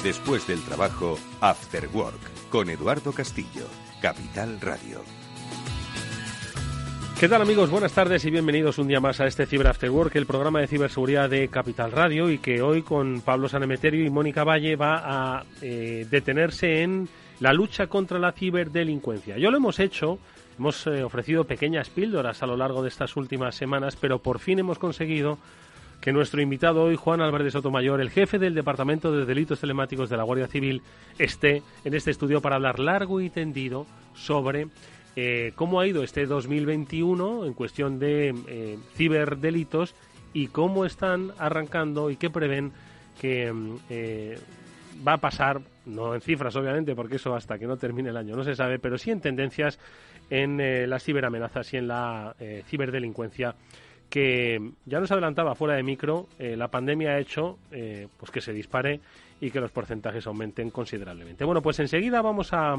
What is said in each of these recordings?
Después del trabajo, After Work, con Eduardo Castillo, Capital Radio. ¿Qué tal, amigos? Buenas tardes y bienvenidos un día más a este Cyber After Work, el programa de ciberseguridad de Capital Radio, y que hoy con Pablo Sanemeterio y Mónica Valle va a detenerse en la lucha contra la ciberdelincuencia. Ya lo hemos hecho, hemos ofrecido pequeñas píldoras a lo largo de estas últimas semanas, pero por fin hemos conseguido que nuestro invitado hoy, Juan Álvarez de Sotomayor, el jefe del Departamento de Delitos Telemáticos de la Guardia Civil, esté en este estudio para hablar largo y tendido sobre cómo ha ido este 2021 en cuestión de ciberdelitos y cómo están arrancando y qué prevén que va a pasar, no en cifras obviamente, porque eso hasta que no termine el año no se sabe, pero sí en tendencias en las ciberamenazas y en la ciberdelincuencia, que ya nos adelantaba fuera de micro, la pandemia ha hecho pues que se dispare y que los porcentajes aumenten considerablemente. Bueno, pues enseguida vamos a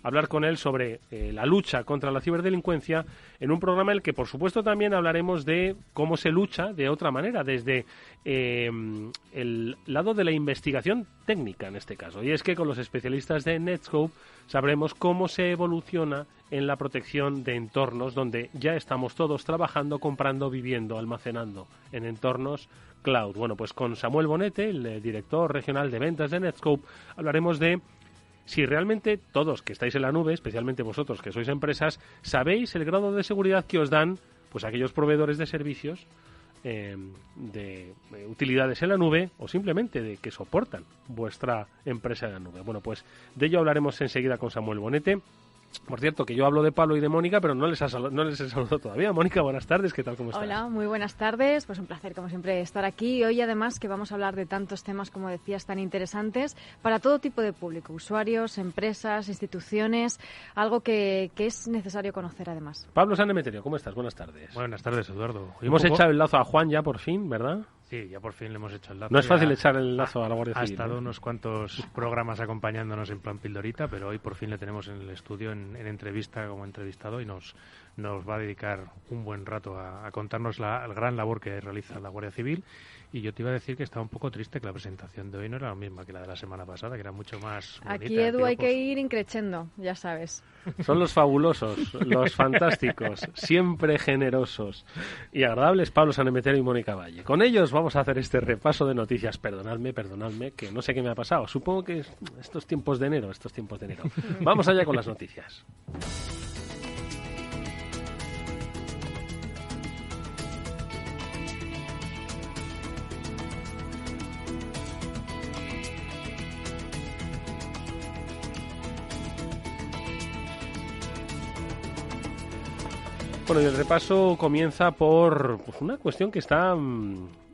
hablar con él sobre la lucha contra la ciberdelincuencia en un programa en el que, por supuesto, también hablaremos de cómo se lucha de otra manera, desde el lado de la investigación técnica en este caso. Y es que con los especialistas de Netskope sabremos cómo se evoluciona en la protección de entornos donde ya estamos todos trabajando, comprando, viviendo, almacenando en entornos cloud. Bueno, pues con Samuel Bonete, el director regional de ventas de Netskope, hablaremos de si realmente todos que estáis en la nube, especialmente vosotros que sois empresas, sabéis el grado de seguridad que os dan pues aquellos proveedores de servicios de utilidades en la nube o simplemente de que soportan vuestra empresa en la nube. Bueno, pues de ello hablaremos enseguida con Samuel Bonete. Por cierto, que yo hablo de Pablo y de Mónica, pero no les he saludado todavía. Mónica, buenas tardes, ¿qué tal? ¿Cómo estás? Hola, muy buenas tardes. Pues un placer, como siempre, estar aquí. Hoy, además, que vamos a hablar de tantos temas, como decías, tan interesantes para todo tipo de público, usuarios, empresas, instituciones, algo que es necesario conocer, además. Pablo Sanemeterio, ¿cómo estás? Buenas tardes. Buenas tardes, Eduardo. Hemos echado el lazo a Juan ya, por fin, ¿verdad? Sí, ya por fin le hemos hecho el lazo. No es fácil echar el lazo a la Guardia Civil. Ha estado unos cuantos programas acompañándonos en plan pildorita, pero hoy por fin le tenemos en el estudio en entrevista como entrevistado y nos va a dedicar un buen rato a contarnos la gran labor que realiza la Guardia Civil. Y yo te iba a decir que estaba un poco triste que la presentación de hoy no era la misma que la de la semana pasada, que era mucho más bonita. Aquí, Edu, hay que ir increchendo, ya sabes. Son los fabulosos, los fantásticos, siempre generosos y agradables Pablo Sanemeterio y Mónica Valle. Con ellos vamos a hacer este repaso de noticias. Perdonadme, que no sé qué me ha pasado. Supongo que estos tiempos de enero. Vamos allá con las noticias. Bueno, y el repaso comienza por una cuestión que está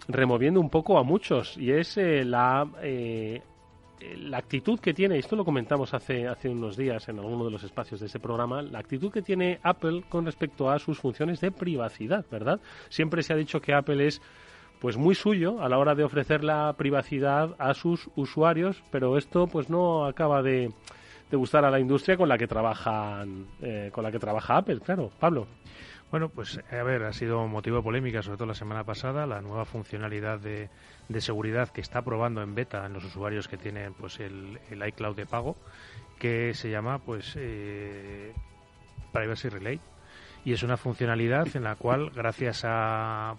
removiendo un poco a muchos, y es la actitud que tiene, esto lo comentamos hace unos días en alguno de los espacios de ese programa, la actitud que tiene Apple con respecto a sus funciones de privacidad, ¿verdad? Siempre se ha dicho que Apple es pues muy suyo a la hora de ofrecer la privacidad a sus usuarios, pero esto pues no acaba de gustar a la industria con la que trabaja Apple, claro. Pablo. Bueno, pues a ver, ha sido motivo de polémica, sobre todo la semana pasada, la nueva funcionalidad de seguridad que está probando en beta en los usuarios que tienen pues el iCloud de pago, que se llama pues Privacy Relay. Y es una funcionalidad en la cual, gracias a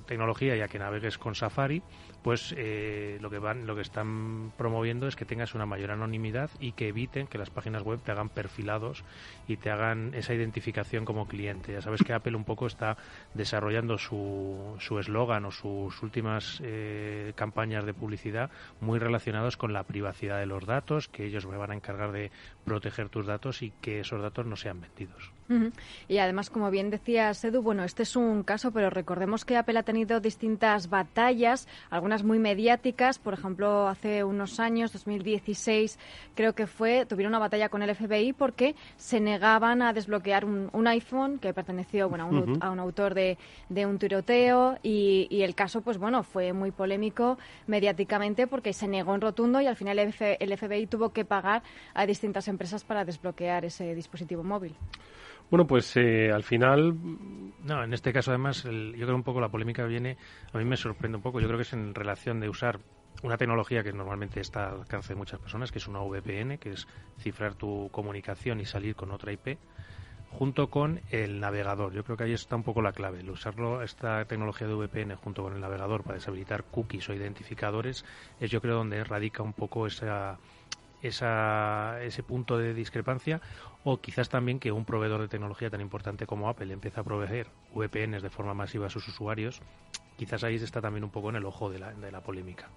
tecnología y a que navegues con Safari, pues lo que están promoviendo es que tengas una mayor anonimidad y que eviten que las páginas web te hagan perfilados y te hagan esa identificación como cliente. Ya sabes que Apple un poco está desarrollando su eslogan o sus últimas campañas de publicidad muy relacionados con la privacidad de los datos, que ellos me van a encargar de proteger tus datos y que esos datos no sean vendidos. Uh-huh. Y además, como bien decías, Edu, bueno, este es un caso, pero recordemos que Apple ha tenido distintas batallas, algunas muy mediáticas. Por ejemplo, hace unos años, 2016, creo que tuvieron una batalla con el FBI porque se negaban a desbloquear un iPhone que perteneció a un autor de un tiroteo, y el caso pues fue muy polémico mediáticamente porque se negó en rotundo y al final el FBI tuvo que pagar a distintas empresas para desbloquear ese dispositivo móvil. Bueno, pues al final... No, en este caso además yo creo un poco la polémica viene, a mí me sorprende un poco, yo creo que es en relación de usar una tecnología que normalmente está al alcance de muchas personas, que es una VPN, que es cifrar tu comunicación y salir con otra IP, junto con el navegador. Yo creo que ahí está un poco la clave. El usarlo, esta tecnología de VPN junto con el navegador para deshabilitar cookies o identificadores, es yo creo donde radica un poco ese punto de discrepancia, o quizás también que un proveedor de tecnología tan importante como Apple empieza a proveer VPNs de forma masiva a sus usuarios. Quizás ahí está también un poco en el ojo de la polémica.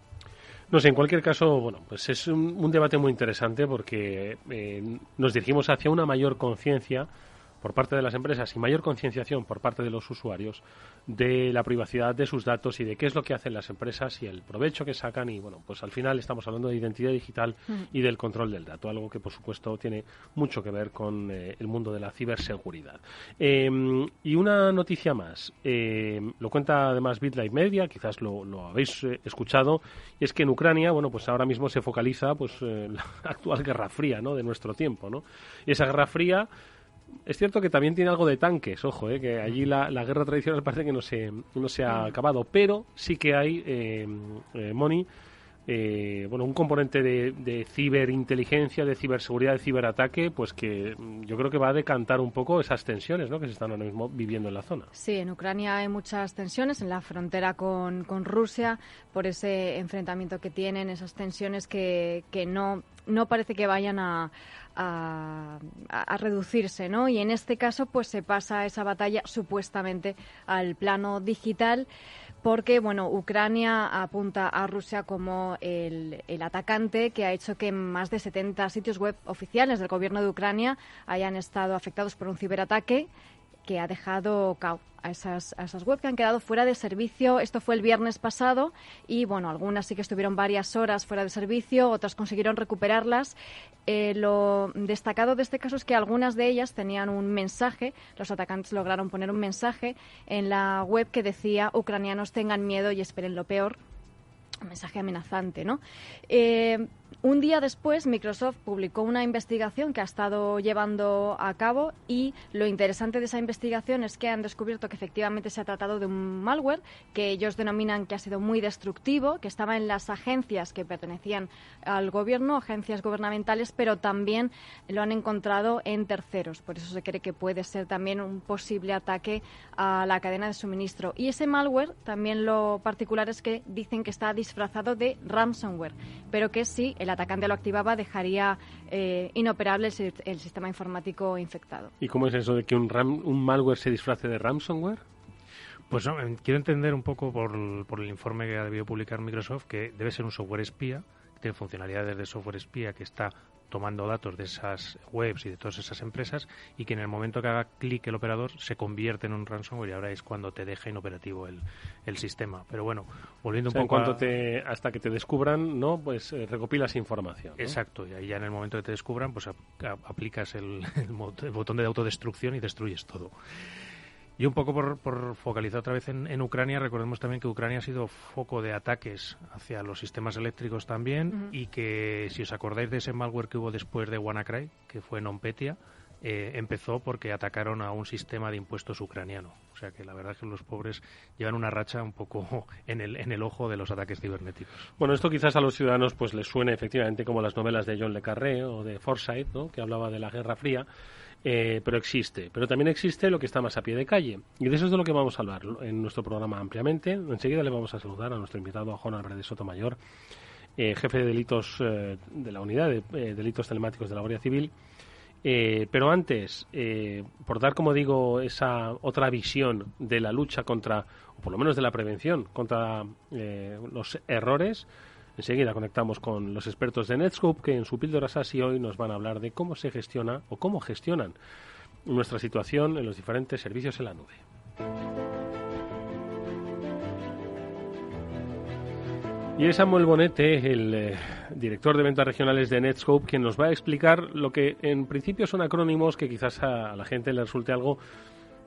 No sé, en cualquier caso, bueno, pues es un debate muy interesante porque nos dirigimos hacia una mayor conciencia por parte de las empresas y mayor concienciación por parte de los usuarios de la privacidad de sus datos y de qué es lo que hacen las empresas y el provecho que sacan. Y bueno, pues al final estamos hablando de identidad digital y del control del dato, algo que por supuesto tiene mucho que ver con el mundo de la ciberseguridad. Y una noticia más, lo cuenta además BitLife Media, quizás lo habéis escuchado, y es que en Ucrania, bueno, pues ahora mismo se focaliza pues la actual Guerra Fría, ¿no?, de nuestro tiempo, ¿no? Y esa Guerra Fría es cierto que también tiene algo de tanques, ojo, que allí la guerra tradicional parece que no se ha acabado, pero sí que hay, Moni, un componente de ciberinteligencia, de ciberseguridad, de ciberataque, pues que yo creo que va a decantar un poco esas tensiones, ¿no?, que se están ahora mismo viviendo en la zona. Sí, en Ucrania hay muchas tensiones en la frontera con Rusia por ese enfrentamiento que tienen, esas tensiones que no parece que vayan a reducirse, ¿no? Y en este caso pues se pasa esa batalla supuestamente al plano digital, porque bueno, Ucrania apunta a Rusia como el atacante que ha hecho que más de 70 sitios web oficiales del gobierno de Ucrania hayan estado afectados por un ciberataque que ha dejado cao a esas web que han quedado fuera de servicio. Esto fue el viernes pasado y, bueno, algunas sí que estuvieron varias horas fuera de servicio, otras consiguieron recuperarlas. Lo destacado de este caso es que algunas de ellas tenían un mensaje, los atacantes lograron poner un mensaje en la web que decía: ucranianos, tengan miedo y esperen lo peor. Un mensaje amenazante, ¿no? Un día después, Microsoft publicó una investigación que ha estado llevando a cabo, y lo interesante de esa investigación es que han descubierto que efectivamente se ha tratado de un malware que ellos denominan que ha sido muy destructivo, que estaba en las agencias que pertenecían al gobierno, agencias gubernamentales, pero también lo han encontrado en terceros. Por eso se cree que puede ser también un posible ataque a la cadena de suministro. Y ese malware, también lo particular es que dicen que está disfrazado de ransomware, pero que si el atacante lo activaba dejaría inoperable el sistema informático infectado. ¿Y cómo es eso de que un malware se disfrace de ransomware? Pues no, quiero entender un poco por el informe que ha debido publicar Microsoft que debe ser un software espía, que tiene funcionalidades de software espía, que está tomando datos de esas webs y de todas esas empresas, y que en el momento que haga clic el operador se convierte en un ransomware, y ahora es cuando te deja inoperativo el sistema. Pero bueno, volviendo un poco hasta que te descubran, ¿no?, pues recopilas información, ¿no? Exacto, y ahí ya en el momento que te descubran, pues aplicas el botón de autodestrucción y destruyes todo. Y un poco por focalizar otra vez en Ucrania, recordemos también que Ucrania ha sido foco de ataques hacia los sistemas eléctricos también, y que, si os acordáis de ese malware que hubo después de WannaCry, que fue NotPetya, empezó porque atacaron a un sistema de impuestos ucraniano. O sea que la verdad es que los pobres llevan una racha un poco en el ojo de los ataques cibernéticos. Bueno, esto quizás a los ciudadanos pues les suene efectivamente como las novelas de John le Carré o de Forsyth, ¿no?, que hablaba de la Guerra Fría. Pero existe. Pero también existe lo que está más a pie de calle. Y de eso es de lo que vamos a hablar en nuestro programa ampliamente. Enseguida le vamos a saludar a nuestro invitado, a Juan Álvarez Sotomayor, jefe de delitos de la unidad de delitos telemáticos de la Guardia Civil. Pero antes, por dar, como digo, esa otra visión de la lucha contra, o por lo menos de la prevención contra los errores, enseguida conectamos con los expertos de Netscope, que en su píldora SASI hoy nos van a hablar de cómo se gestiona o cómo gestionan nuestra situación en los diferentes servicios en la nube. Y es Samuel Bonete, el director de ventas regionales de Netscope, quien nos va a explicar lo que en principio son acrónimos que quizás a la gente le resulte algo,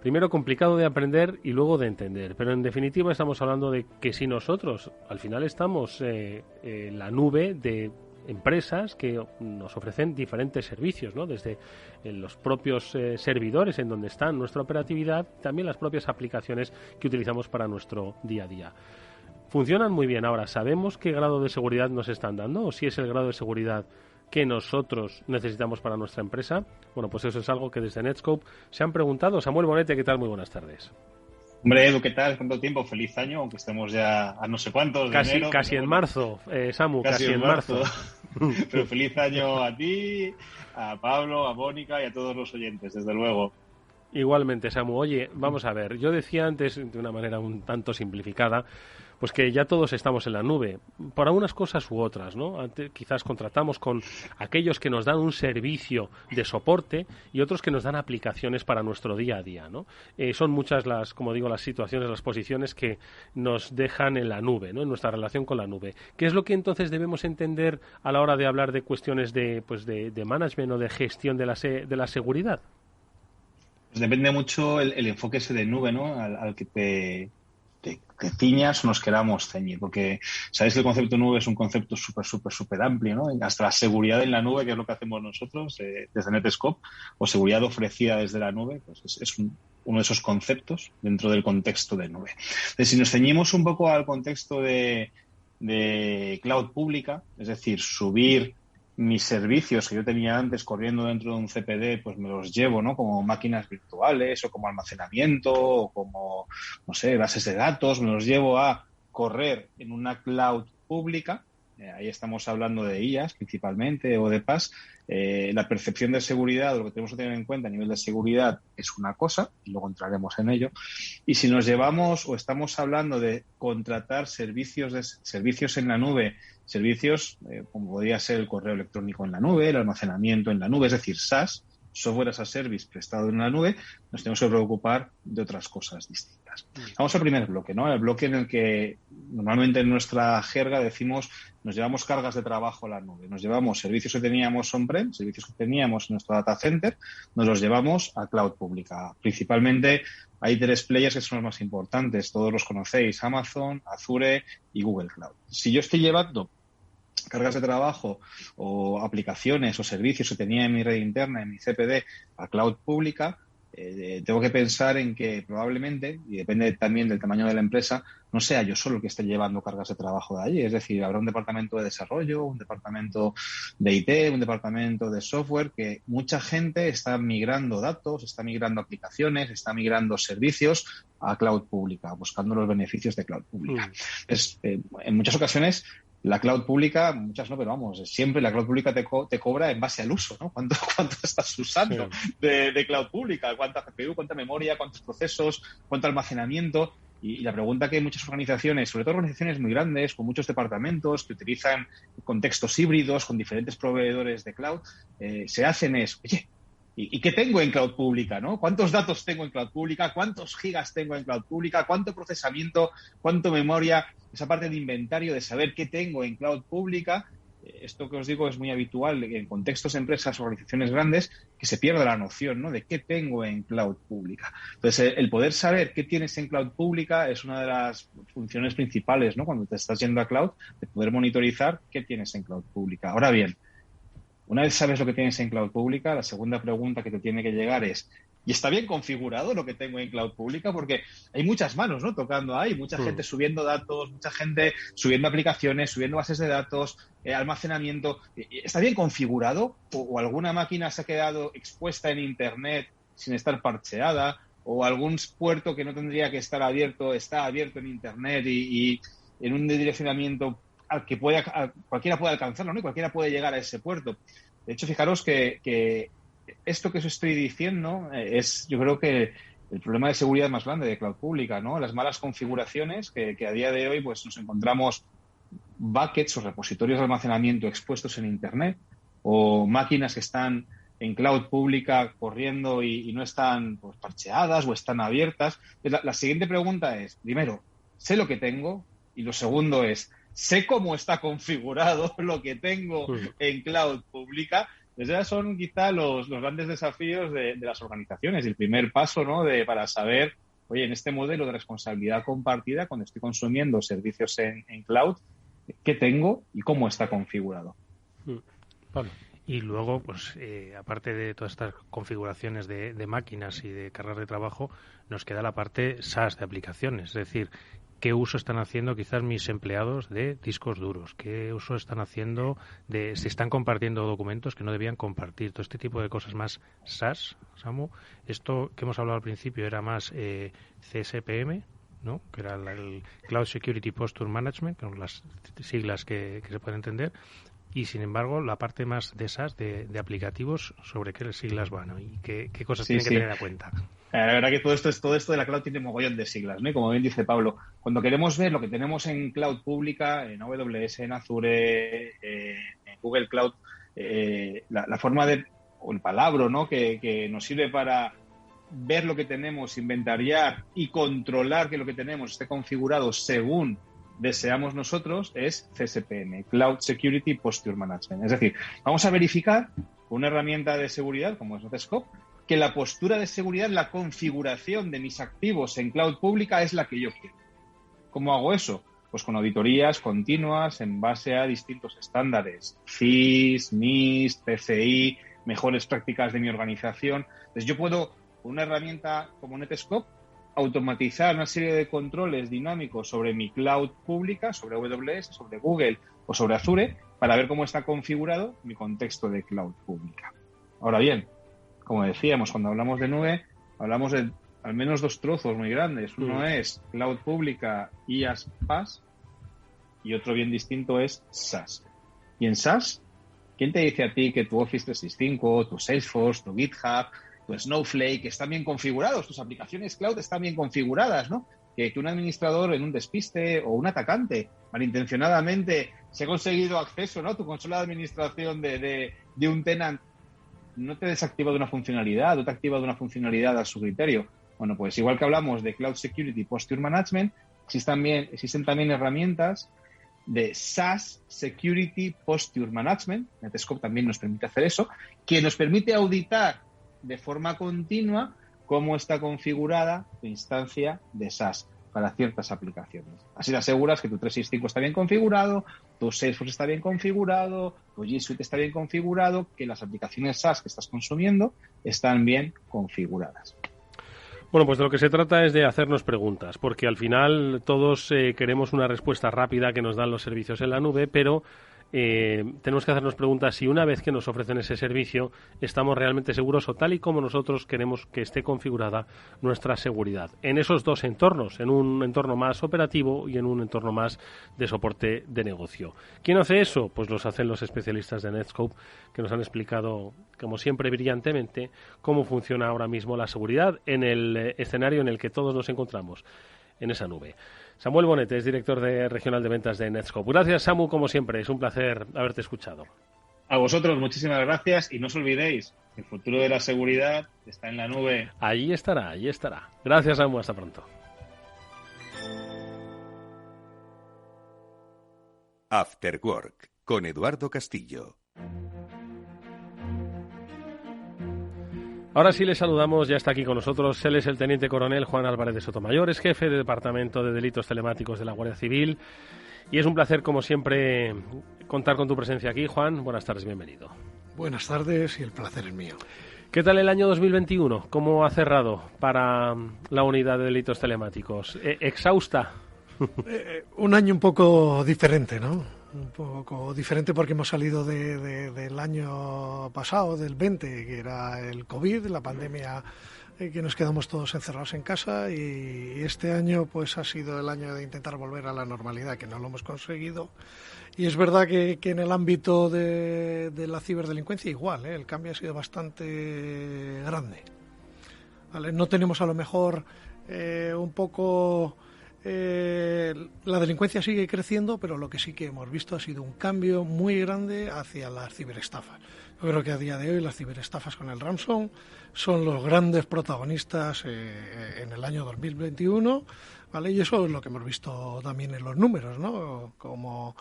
primero, complicado de aprender y luego de entender. Pero en definitiva estamos hablando de que si nosotros al final estamos en la nube de empresas que nos ofrecen diferentes servicios, ¿no?, desde los propios servidores en donde está nuestra operatividad, también las propias aplicaciones que utilizamos para nuestro día a día. funcionan muy bien. Ahora, ¿sabemos qué grado de seguridad nos están dando o si es el grado de seguridad que nosotros necesitamos para nuestra empresa? Bueno, pues eso es algo que desde Netscope se han preguntado. Samuel Bonete, ¿qué tal? Muy buenas tardes. Hombre, Edu, ¿qué tal? ¿Cuánto tiempo? Feliz año, aunque estemos ya a no sé cuántos de enero. Casi en marzo, Samu, casi en marzo. Pero feliz año a ti, a Pablo, a Mónica y a todos los oyentes, desde luego. Igualmente, Samu. Oye, vamos a ver, yo decía antes, de una manera un tanto simplificada, pues que ya todos estamos en la nube, por algunas cosas u otras, ¿no? Antes, quizás contratamos con aquellos que nos dan un servicio de soporte y otros que nos dan aplicaciones para nuestro día a día, ¿no? Son muchas las, como digo, las situaciones, las posiciones que nos dejan en la nube, ¿no? En nuestra relación con la nube. ¿Qué es lo que entonces debemos entender a la hora de hablar de cuestiones de management o de gestión de la seguridad? Pues depende mucho el enfoque ese de nube, ¿no? Al que te ciñas o nos queramos ceñir, porque sabéis que el concepto nube es un concepto súper amplio, ¿no? Hasta la seguridad en la nube, que es lo que hacemos nosotros desde Netscope, o seguridad ofrecida desde la nube, pues es uno de esos conceptos dentro del contexto de nube. Entonces, si nos ceñimos un poco al contexto de cloud pública, es decir, subir mis servicios que yo tenía antes corriendo dentro de un CPD, pues me los llevo, ¿no? Como máquinas virtuales o como almacenamiento o como, no sé, bases de datos, me los llevo a correr en una cloud pública. Ahí estamos hablando de IaaS principalmente o de PaaS. La percepción de seguridad, lo que tenemos que tener en cuenta a nivel de seguridad es una cosa, y luego entraremos en ello. Y si nos llevamos o estamos hablando de contratar servicios en la nube, servicios como podría ser el correo electrónico en la nube, el almacenamiento en la nube, es decir, SaaS, Software as a Service prestado en la nube, nos tenemos que preocupar de otras cosas distintas. Vamos al primer bloque, ¿no? El bloque en el que normalmente en nuestra jerga decimos nos llevamos cargas de trabajo a la nube, nos llevamos servicios que teníamos on-prem, servicios que teníamos en nuestro data center, nos los llevamos a cloud pública. Principalmente hay 3 players que son los más importantes, todos los conocéis, Amazon, Azure y Google Cloud. Si yo estoy llevando cargas de trabajo o aplicaciones o servicios que tenía en mi red interna, en mi CPD, a cloud pública, tengo que pensar en que probablemente, y depende también del tamaño de la empresa, no sea yo solo el que esté llevando cargas de trabajo de allí. Es decir, habrá un departamento de desarrollo, un departamento de IT, un departamento de software, que mucha gente está migrando datos, está migrando aplicaciones, está migrando servicios a cloud pública, buscando los beneficios de cloud pública. Entonces, en muchas ocasiones, la cloud pública, muchas no, pero vamos, siempre la cloud pública te cobra en base al uso, ¿no? ¿Cuánto estás usando de cloud pública? ¿Cuánta CPU, cuánta memoria, cuántos procesos, cuánto almacenamiento? Y la pregunta que muchas organizaciones, sobre todo organizaciones muy grandes, con muchos departamentos que utilizan contextos híbridos con diferentes proveedores de cloud, se hacen es, oye, ¿y qué tengo en cloud pública, no? ¿Cuántos datos tengo en cloud pública? ¿Cuántos gigas tengo en cloud pública? ¿Cuánto procesamiento? ¿Cuánto memoria? Esa parte de inventario, de saber qué tengo en cloud pública, esto que os digo es muy habitual en contextos de empresas o organizaciones grandes, que se pierde la noción, ¿no? De qué tengo en cloud pública. Entonces, el poder saber qué tienes en cloud pública es una de las funciones principales, ¿no? Cuando te estás yendo a cloud, de poder monitorizar qué tienes en cloud pública. Ahora bien, una vez sabes lo que tienes en cloud pública, la segunda pregunta que te tiene que llegar es, ¿y está bien configurado lo que tengo en cloud pública? Porque hay muchas manos, ¿no? Tocando ahí, mucha gente subiendo datos, mucha gente subiendo aplicaciones, subiendo bases de datos, almacenamiento. ¿Está bien configurado? ¿O alguna máquina se ha quedado expuesta en Internet sin estar parcheada? ¿O algún puerto que no tendría que estar abierto está abierto en Internet y en un direccionamiento al que cualquiera puede alcanzarlo, ¿no? Y cualquiera puede llegar a ese puerto? De hecho, fijaros que esto que os estoy diciendo es, yo creo que el problema de seguridad más grande de cloud pública, ¿no? Las malas configuraciones que a día de hoy pues nos encontramos buckets o repositorios de almacenamiento expuestos en Internet o máquinas que están en cloud pública corriendo y no están pues, parcheadas o están abiertas. La siguiente pregunta es, primero, ¿sé lo que tengo? Y lo segundo es, ¿sé cómo está configurado lo que tengo en cloud pública? Esos son quizá los grandes desafíos de las organizaciones y el primer paso, ¿no? para saber, oye, en este modelo de responsabilidad compartida, cuando estoy consumiendo servicios en cloud, ¿qué tengo y cómo está configurado? Pablo. Y luego, pues aparte de todas estas configuraciones de máquinas y de cargas de trabajo, nos queda la parte SaaS de aplicaciones. Es decir, qué uso están haciendo quizás mis empleados de discos duros, qué uso están haciendo de si están compartiendo documentos que no debían compartir, todo este tipo de cosas más SaaS, Samu. Esto que hemos hablado al principio era más CSPM, ¿no? Que era el Cloud Security Posture Management, con las siglas que se pueden entender. Y, sin embargo, la parte más de SaaS, de aplicativos, ¿sobre qué siglas van, ¿no? Y qué cosas tienen que tener en cuenta? La verdad que todo esto de la cloud tiene mogollón de siglas, ¿no? Y como bien dice Pablo, cuando queremos ver lo que tenemos en cloud pública, en AWS, en Azure, en Google Cloud, la forma o el palabra, ¿no? que nos sirve para ver lo que tenemos, inventariar y controlar que lo que tenemos esté configurado según deseamos nosotros, es CSPM, Cloud Security Posture Management. Es decir, vamos a verificar con una herramienta de seguridad como es Netscope que la postura de seguridad, la configuración de mis activos en cloud pública es la que yo quiero. ¿Cómo hago eso? Pues con auditorías continuas en base a distintos estándares, CIS, NIST, PCI, mejores prácticas de mi organización. Entonces yo puedo, con una herramienta como Netscope, automatizar una serie de controles dinámicos sobre mi cloud pública, sobre AWS, sobre Google o sobre Azure, para ver cómo está configurado mi contexto de cloud pública. Ahora bien, como decíamos, cuando hablamos de nube, hablamos de al menos dos trozos muy grandes. Uno es cloud pública IaaS PaaS y otro bien distinto es SaaS. Y en SaaS, ¿quién te dice a ti que tu Office 365, tu Salesforce, tu GitHub, tu Snowflake están bien configurados, tus aplicaciones cloud están bien configuradas, ¿no? Que un administrador en un despiste o un atacante malintencionadamente se ha conseguido acceso, ¿no? Tu consola de administración de un tenant no te desactiva de una funcionalidad o te activa de una funcionalidad a su criterio. Bueno, pues igual que hablamos de Cloud Security Posture Management, existen también herramientas de SaaS Security Posture Management. Netscope también nos permite hacer eso, que nos permite auditar de forma continua cómo está configurada tu instancia de SaaS para ciertas aplicaciones. Así te aseguras que tu 365 está bien configurado, tu Salesforce está bien configurado, tu G Suite está bien configurado, que las aplicaciones SaaS que estás consumiendo están bien configuradas. Bueno, pues de lo que se trata es de hacernos preguntas, porque al final todos queremos una respuesta rápida que nos dan los servicios en la nube, pero tenemos que hacernos preguntas si una vez que nos ofrecen ese servicio estamos realmente seguros o tal y como nosotros queremos que esté configurada nuestra seguridad. En esos dos entornos, en un entorno más operativo y en un entorno más de soporte de negocio. ¿Quién hace eso? Pues los hacen los especialistas de Netscope, que nos han explicado, como siempre, brillantemente, cómo funciona ahora mismo la seguridad en el escenario en el que todos nos encontramos, en esa nube. Samuel Bonet es director regional de ventas de Netscope. Gracias, Samu, como siempre. Es un placer haberte escuchado. A vosotros, muchísimas gracias. Y no os olvidéis, el futuro de la seguridad está en la nube. Allí estará, allí estará. Gracias, Samu. Hasta pronto. After Work, con Eduardo Castillo. Ahora sí le saludamos, ya está aquí con nosotros. Él es el teniente coronel Juan Álvarez de Sotomayor, es jefe de Departamento de Delitos Telemáticos de la Guardia Civil. Y es un placer, como siempre, contar con tu presencia aquí. Juan, buenas tardes, bienvenido. Buenas tardes y el placer es mío. ¿Qué tal el año 2021? ¿Cómo ha cerrado para la unidad de delitos telemáticos? ¿Exhausta? Un año un poco diferente, ¿no? Un poco diferente porque hemos salido del año pasado, del 20, que era el COVID, la pandemia, que nos quedamos todos encerrados en casa, y este año pues ha sido el año de intentar volver a la normalidad, que no lo hemos conseguido. Y es verdad que en el ámbito de la ciberdelincuencia igual, el cambio ha sido bastante grande. ¿Vale? No tenemos a lo mejor un poco... la delincuencia sigue creciendo, pero lo que sí que hemos visto ha sido un cambio muy grande hacia las ciberestafas. Yo creo que a día de hoy las ciberestafas con el ransom son los grandes protagonistas en el año 2021, ¿vale? Y eso es lo que hemos visto también en los números, ¿no? Como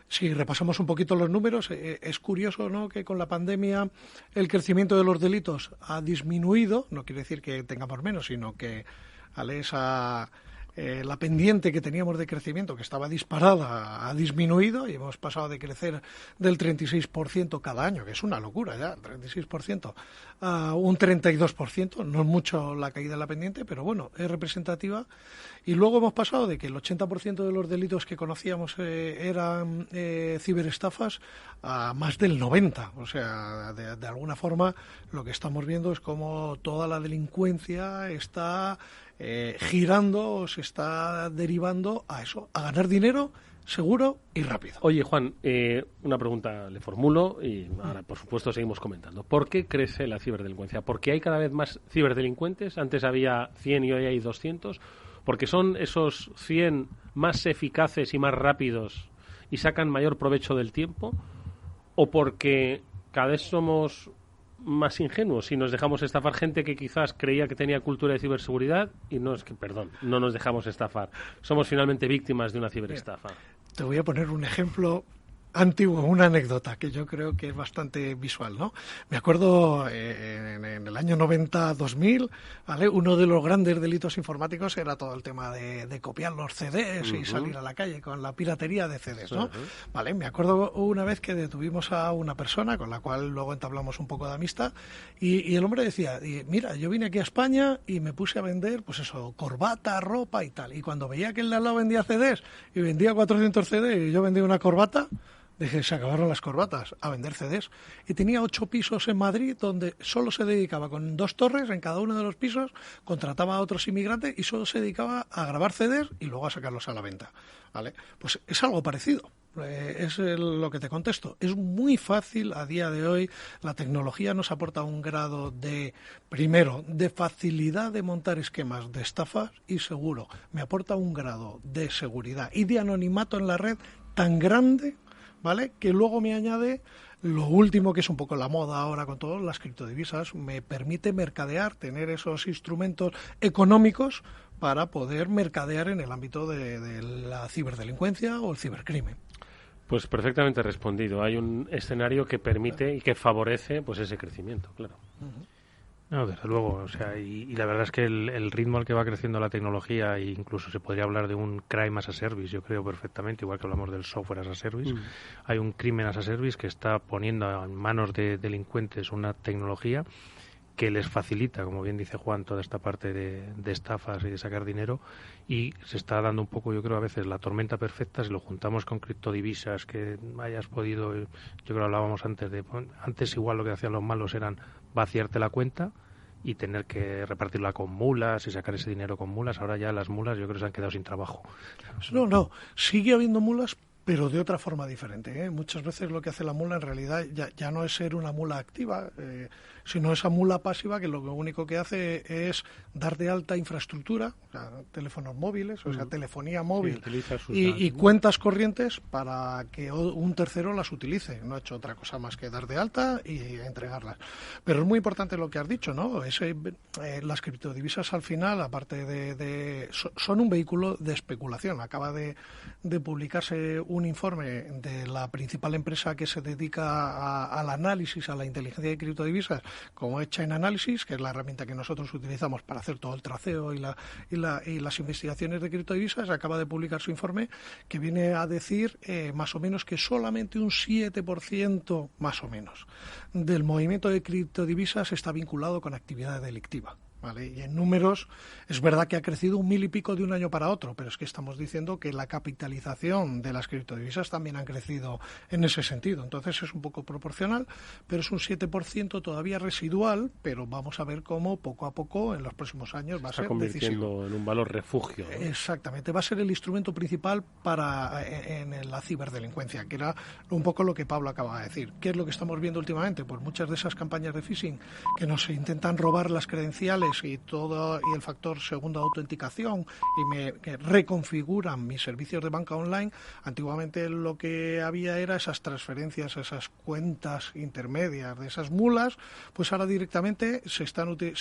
si repasamos un poquito los números, es curioso, ¿no?, que con la pandemia el crecimiento de los delitos ha disminuido. No quiere decir que tengamos menos, sino que, ¿vale?, la pendiente que teníamos de crecimiento, que estaba disparada, ha disminuido y hemos pasado de crecer del 36% cada año, que es una locura ya, 36%, a un 32%. No es mucho la caída de la pendiente, pero bueno, es representativa. Y luego hemos pasado de que el 80% de los delitos que conocíamos eran ciberestafas a más del 90%. O sea, de alguna forma lo que estamos viendo es como toda la delincuencia está girando o se está derivando a eso, a ganar dinero seguro y rápido. Oye, Juan, una pregunta le formulo y ahora, por supuesto, seguimos comentando. ¿Por qué crece la ciberdelincuencia? ¿Porque hay cada vez más ciberdelincuentes? Antes había 100 y hoy hay 200. ¿Porque son esos 100 más eficaces y más rápidos y sacan mayor provecho del tiempo? ¿O porque cada vez somos más ingenuos y nos dejamos estafar gente que quizás creía que tenía cultura de ciberseguridad y no nos dejamos estafar? Somos finalmente víctimas de una ciberestafa. Te voy a poner un ejemplo antiguo, una anécdota que yo creo que es bastante visual, ¿no? Me acuerdo en el año 90-2000, ¿vale? Uno de los grandes delitos informáticos era todo el tema de copiar los CDs y salir a la calle con la piratería de CDs, ¿no? Vale, me acuerdo una vez que detuvimos a una persona con la cual luego entablamos un poco de amistad y el hombre decía, mira, yo vine aquí a España y me puse a vender, pues eso, corbata, ropa y tal, y cuando veía que el de al lado vendía CDs y vendía 400 CDs y yo vendía una corbata, dije, se acabaron las corbatas, a vender CDs. Y tenía 8 pisos en Madrid donde solo se dedicaba con 2 torres en cada uno de los pisos, contrataba a otros inmigrantes y solo se dedicaba a grabar CDs y luego a sacarlos a la venta. ¿Vale? Pues es algo parecido. Es lo que te contesto. Es muy fácil a día de hoy. La tecnología nos aporta un grado de, primero, de facilidad de montar esquemas de estafas y seguro, me aporta un grado de seguridad y de anonimato en la red tan grande, ¿vale? Que luego me añade lo último, que es un poco la moda ahora con todas las criptodivisas, me permite mercadear, tener esos instrumentos económicos para poder mercadear en el ámbito de la ciberdelincuencia o el cibercrimen. Pues perfectamente respondido. Hay un escenario que permite y que favorece pues ese crecimiento, claro. No, desde luego, o sea, y la verdad es que el ritmo al que va creciendo la tecnología, e incluso se podría hablar de un crime as a service, yo creo perfectamente, igual que hablamos del software as a service, hay un crimen as a service que está poniendo en manos de delincuentes una tecnología que les facilita, como bien dice Juan, toda esta parte de estafas y de sacar dinero, y se está dando un poco, yo creo, a veces la tormenta perfecta. Si lo juntamos con criptodivisas, que hayas podido, yo creo que hablábamos antes igual lo que hacían los malos eran vaciarte la cuenta y tener que repartirla con mulas y sacar ese dinero con mulas. Ahora ya las mulas yo creo que se han quedado sin trabajo. No, sigue habiendo mulas, pero de otra forma diferente, ¿eh? Muchas veces lo que hace la mula en realidad ya no es ser una mula activa, sino esa mula pasiva que lo único que hace es dar de alta infraestructura, o sea, teléfonos móviles, o sea, telefonía móvil y cuentas corrientes para que un tercero las utilice. No ha hecho otra cosa más que dar de alta y entregarlas. Pero es muy importante lo que has dicho, ¿no? Las criptodivisas al final, aparte son un vehículo de especulación. Acaba de publicarse un informe de la principal empresa que se dedica al análisis, a la inteligencia de criptodivisas, como es Chain Analysis, que es la herramienta que nosotros utilizamos para hacer todo el traceo y las investigaciones de criptodivisas. Acaba de publicar su informe que viene a decir más o menos que solamente un 7% más o menos del movimiento de criptodivisas está vinculado con actividad delictiva. ¿Vale? Y en números es verdad que ha crecido 1.000 y pico de un año para otro, pero es que estamos diciendo que la capitalización de las criptodivisas también han crecido en ese sentido. Entonces es un poco proporcional, pero es un 7% todavía residual, pero vamos a ver cómo poco a poco en los próximos años va a ser decisivo. Está convirtiendo en un valor refugio, ¿no? Exactamente, va a ser el instrumento principal en la ciberdelincuencia, que era un poco lo que Pablo acaba de decir. ¿Qué es lo que estamos viendo últimamente? Pues muchas de esas campañas de phishing que nos intentan robar las credenciales y el factor segunda autenticación que reconfiguran mis servicios de banca online. Antiguamente lo que había era esas transferencias, esas cuentas intermedias de esas mulas, pues ahora directamente se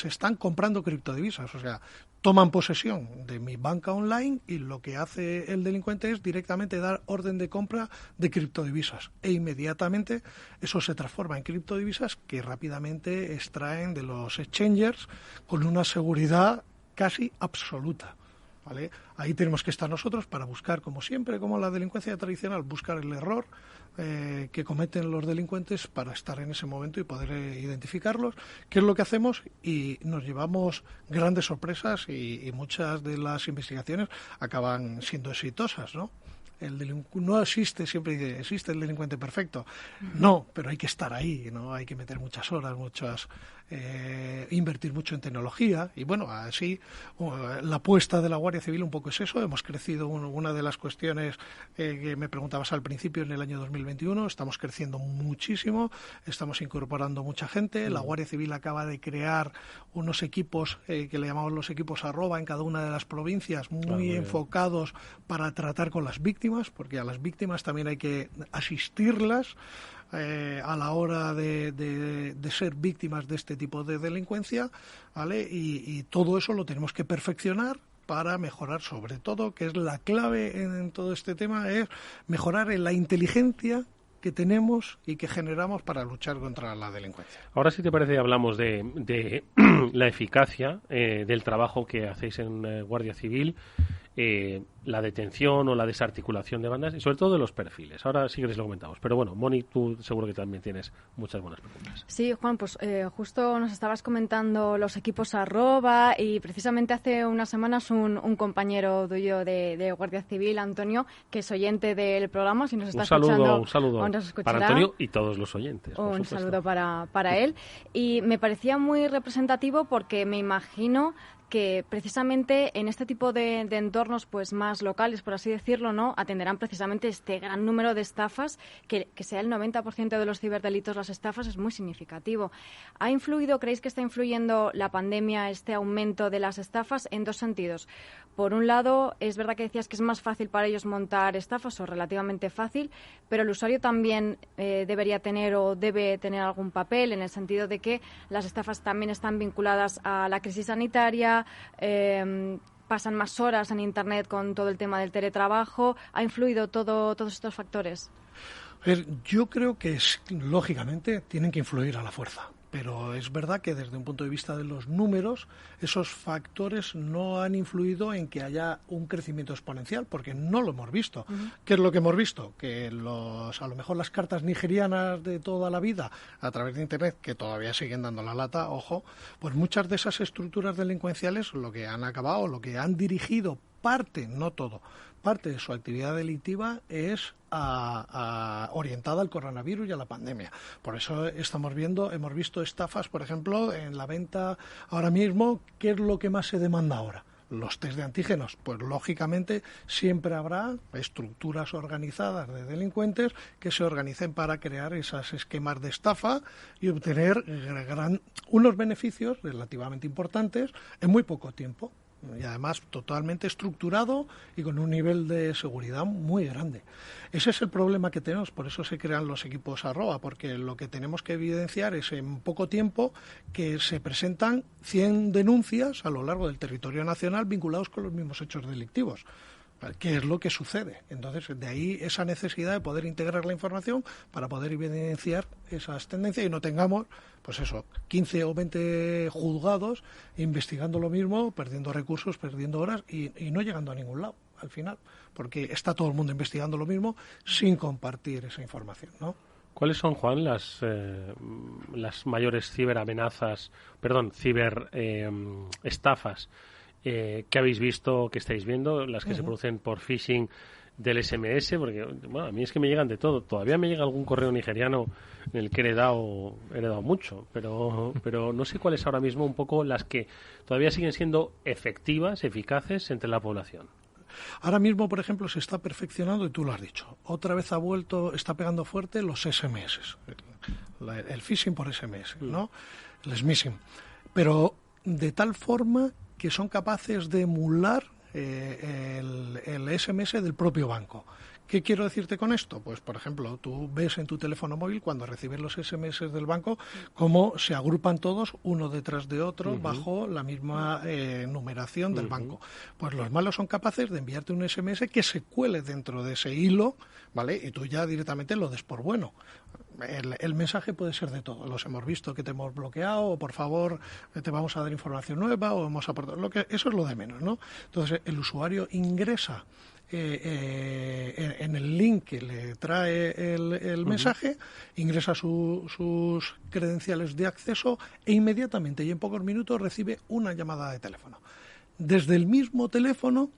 están comprando criptodivisas, o sea, toman posesión de mi banca online y lo que hace el delincuente es directamente dar orden de compra de criptodivisas e inmediatamente eso se transforma en criptodivisas que rápidamente extraen de los exchangers con una seguridad casi absoluta. ¿vale? Ahí tenemos que estar nosotros para buscar, como siempre, como la delincuencia tradicional, buscar el error que cometen los delincuentes para estar en ese momento y poder identificarlos, qué es lo que hacemos, y nos llevamos grandes sorpresas y muchas de las investigaciones acaban siendo exitosas, ¿no? No existe, siempre existe el delincuente perfecto. No, pero hay que estar ahí, ¿no? Hay que meter muchas horas, invertir mucho en tecnología. Y bueno, así la apuesta de la Guardia Civil un poco es eso. Hemos crecido, una de las cuestiones que me preguntabas al principio, en el año 2021, estamos creciendo muchísimo, estamos incorporando mucha gente. La Guardia Civil acaba de crear unos equipos que le llamamos los equipos @ en cada una de las provincias, muy enfocados para tratar con las víctimas, porque a las víctimas también hay que asistirlas a la hora de ser víctimas de este tipo de delincuencia, ¿vale? Y todo eso lo tenemos que perfeccionar para mejorar, sobre todo, que es la clave en todo este tema, es mejorar en la inteligencia que tenemos y que generamos para luchar contra la delincuencia. Ahora, si te parece, hablamos de la eficacia del trabajo que hacéis en Guardia Civil, la detención o la desarticulación de bandas y sobre todo de los perfiles. Ahora sí que les lo comentamos. Pero bueno, Moni, tú seguro que también tienes muchas buenas preguntas. Sí, Juan, pues justo nos estabas comentando los equipos @ y precisamente hace unas semanas un compañero tuyo de Guardia Civil, Antonio, que es oyente del programa, si nos está escuchando. Un saludo para Antonio y todos los oyentes. Un saludo para él. Y me parecía muy representativo porque me imagino que precisamente en este tipo de entornos pues más locales, por así decirlo, ¿no?, atenderán precisamente este gran número de estafas, que sea el 90% de los ciberdelitos las estafas, es muy significativo. ¿Creéis que está influyendo la pandemia, este aumento de las estafas, en dos sentidos? Por un lado, es verdad que decías que es más fácil para ellos montar estafas, o relativamente fácil, pero el usuario también debería tener o debe tener algún papel, en el sentido de que las estafas también están vinculadas a la crisis sanitaria, pasan más horas en Internet con todo el tema del teletrabajo. ¿Ha influido todos estos factores? Yo creo que lógicamente tienen que influir a la fuerza. Pero es verdad que desde un punto de vista de los números, esos factores no han influido en que haya un crecimiento exponencial, porque no lo hemos visto. ¿Qué es lo que hemos visto? Que a lo mejor las cartas nigerianas de toda la vida, a través de Internet, que todavía siguen dando la lata, ojo, pues muchas de esas estructuras delincuenciales lo que han acabado, lo que han dirigido parte, no todo, parte de su actividad delictiva es orientada al coronavirus y a la pandemia. Por eso hemos visto estafas, por ejemplo, en la venta ahora mismo. ¿Qué es lo que más se demanda ahora? Los test de antígenos. Pues lógicamente siempre habrá estructuras organizadas de delincuentes que se organicen para crear esos esquemas de estafa y obtener unos beneficios relativamente importantes en muy poco tiempo. Y además totalmente estructurado y con un nivel de seguridad muy grande. Ese es el problema que tenemos, por eso se crean los equipos @, porque lo que tenemos que evidenciar es en poco tiempo que se presentan 100 denuncias a lo largo del territorio nacional vinculados con los mismos hechos delictivos. ¿Qué es lo que sucede? Entonces, de ahí esa necesidad de poder integrar la información para poder evidenciar esas tendencias y no tengamos, pues eso, 15 o 20 juzgados investigando lo mismo, perdiendo recursos, perdiendo horas y no llegando a ningún lado al final, porque está todo el mundo investigando lo mismo sin compartir esa información, ¿no? ¿Cuáles son, Juan, las mayores ciberestafas que habéis visto, que estáis viendo, las que se producen por phishing del SMS? Porque bueno, a mí es que me llegan de todo. Todavía me llega algún correo nigeriano en el que he heredado mucho, pero no sé cuáles ahora mismo un poco las que todavía siguen siendo efectivas, eficaces entre la población. Ahora mismo, por ejemplo, se está perfeccionando, y tú lo has dicho, otra vez está pegando fuerte los SMS, el phishing por SMS, ¿no? El smishing. Pero de tal forma que son capaces de emular el SMS del propio banco. ¿Qué quiero decirte con esto? Pues, por ejemplo, tú ves en tu teléfono móvil, cuando recibes los SMS del banco, cómo se agrupan todos uno detrás de otro bajo la misma numeración del banco. Pues los malos son capaces de enviarte un SMS que se cuele dentro de ese hilo, ¿vale? Y tú ya directamente lo des por bueno. el mensaje puede ser de todo. Los hemos visto que te hemos bloqueado, o por favor te vamos a dar información nueva, o hemos aportado. Eso es lo de menos, ¿no? Entonces el usuario ingresa en el link que le trae el mensaje, ingresa sus credenciales de acceso e inmediatamente y en pocos minutos recibe una llamada de teléfono. Desde el mismo teléfono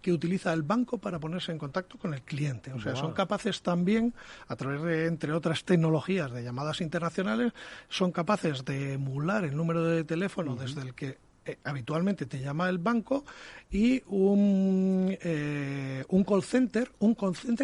que utiliza el banco para ponerse en contacto con el cliente. O sea, son capaces también, a través de, entre otras tecnologías de llamadas internacionales, son capaces de emular el número de teléfono desde el que habitualmente te llama el banco y un call center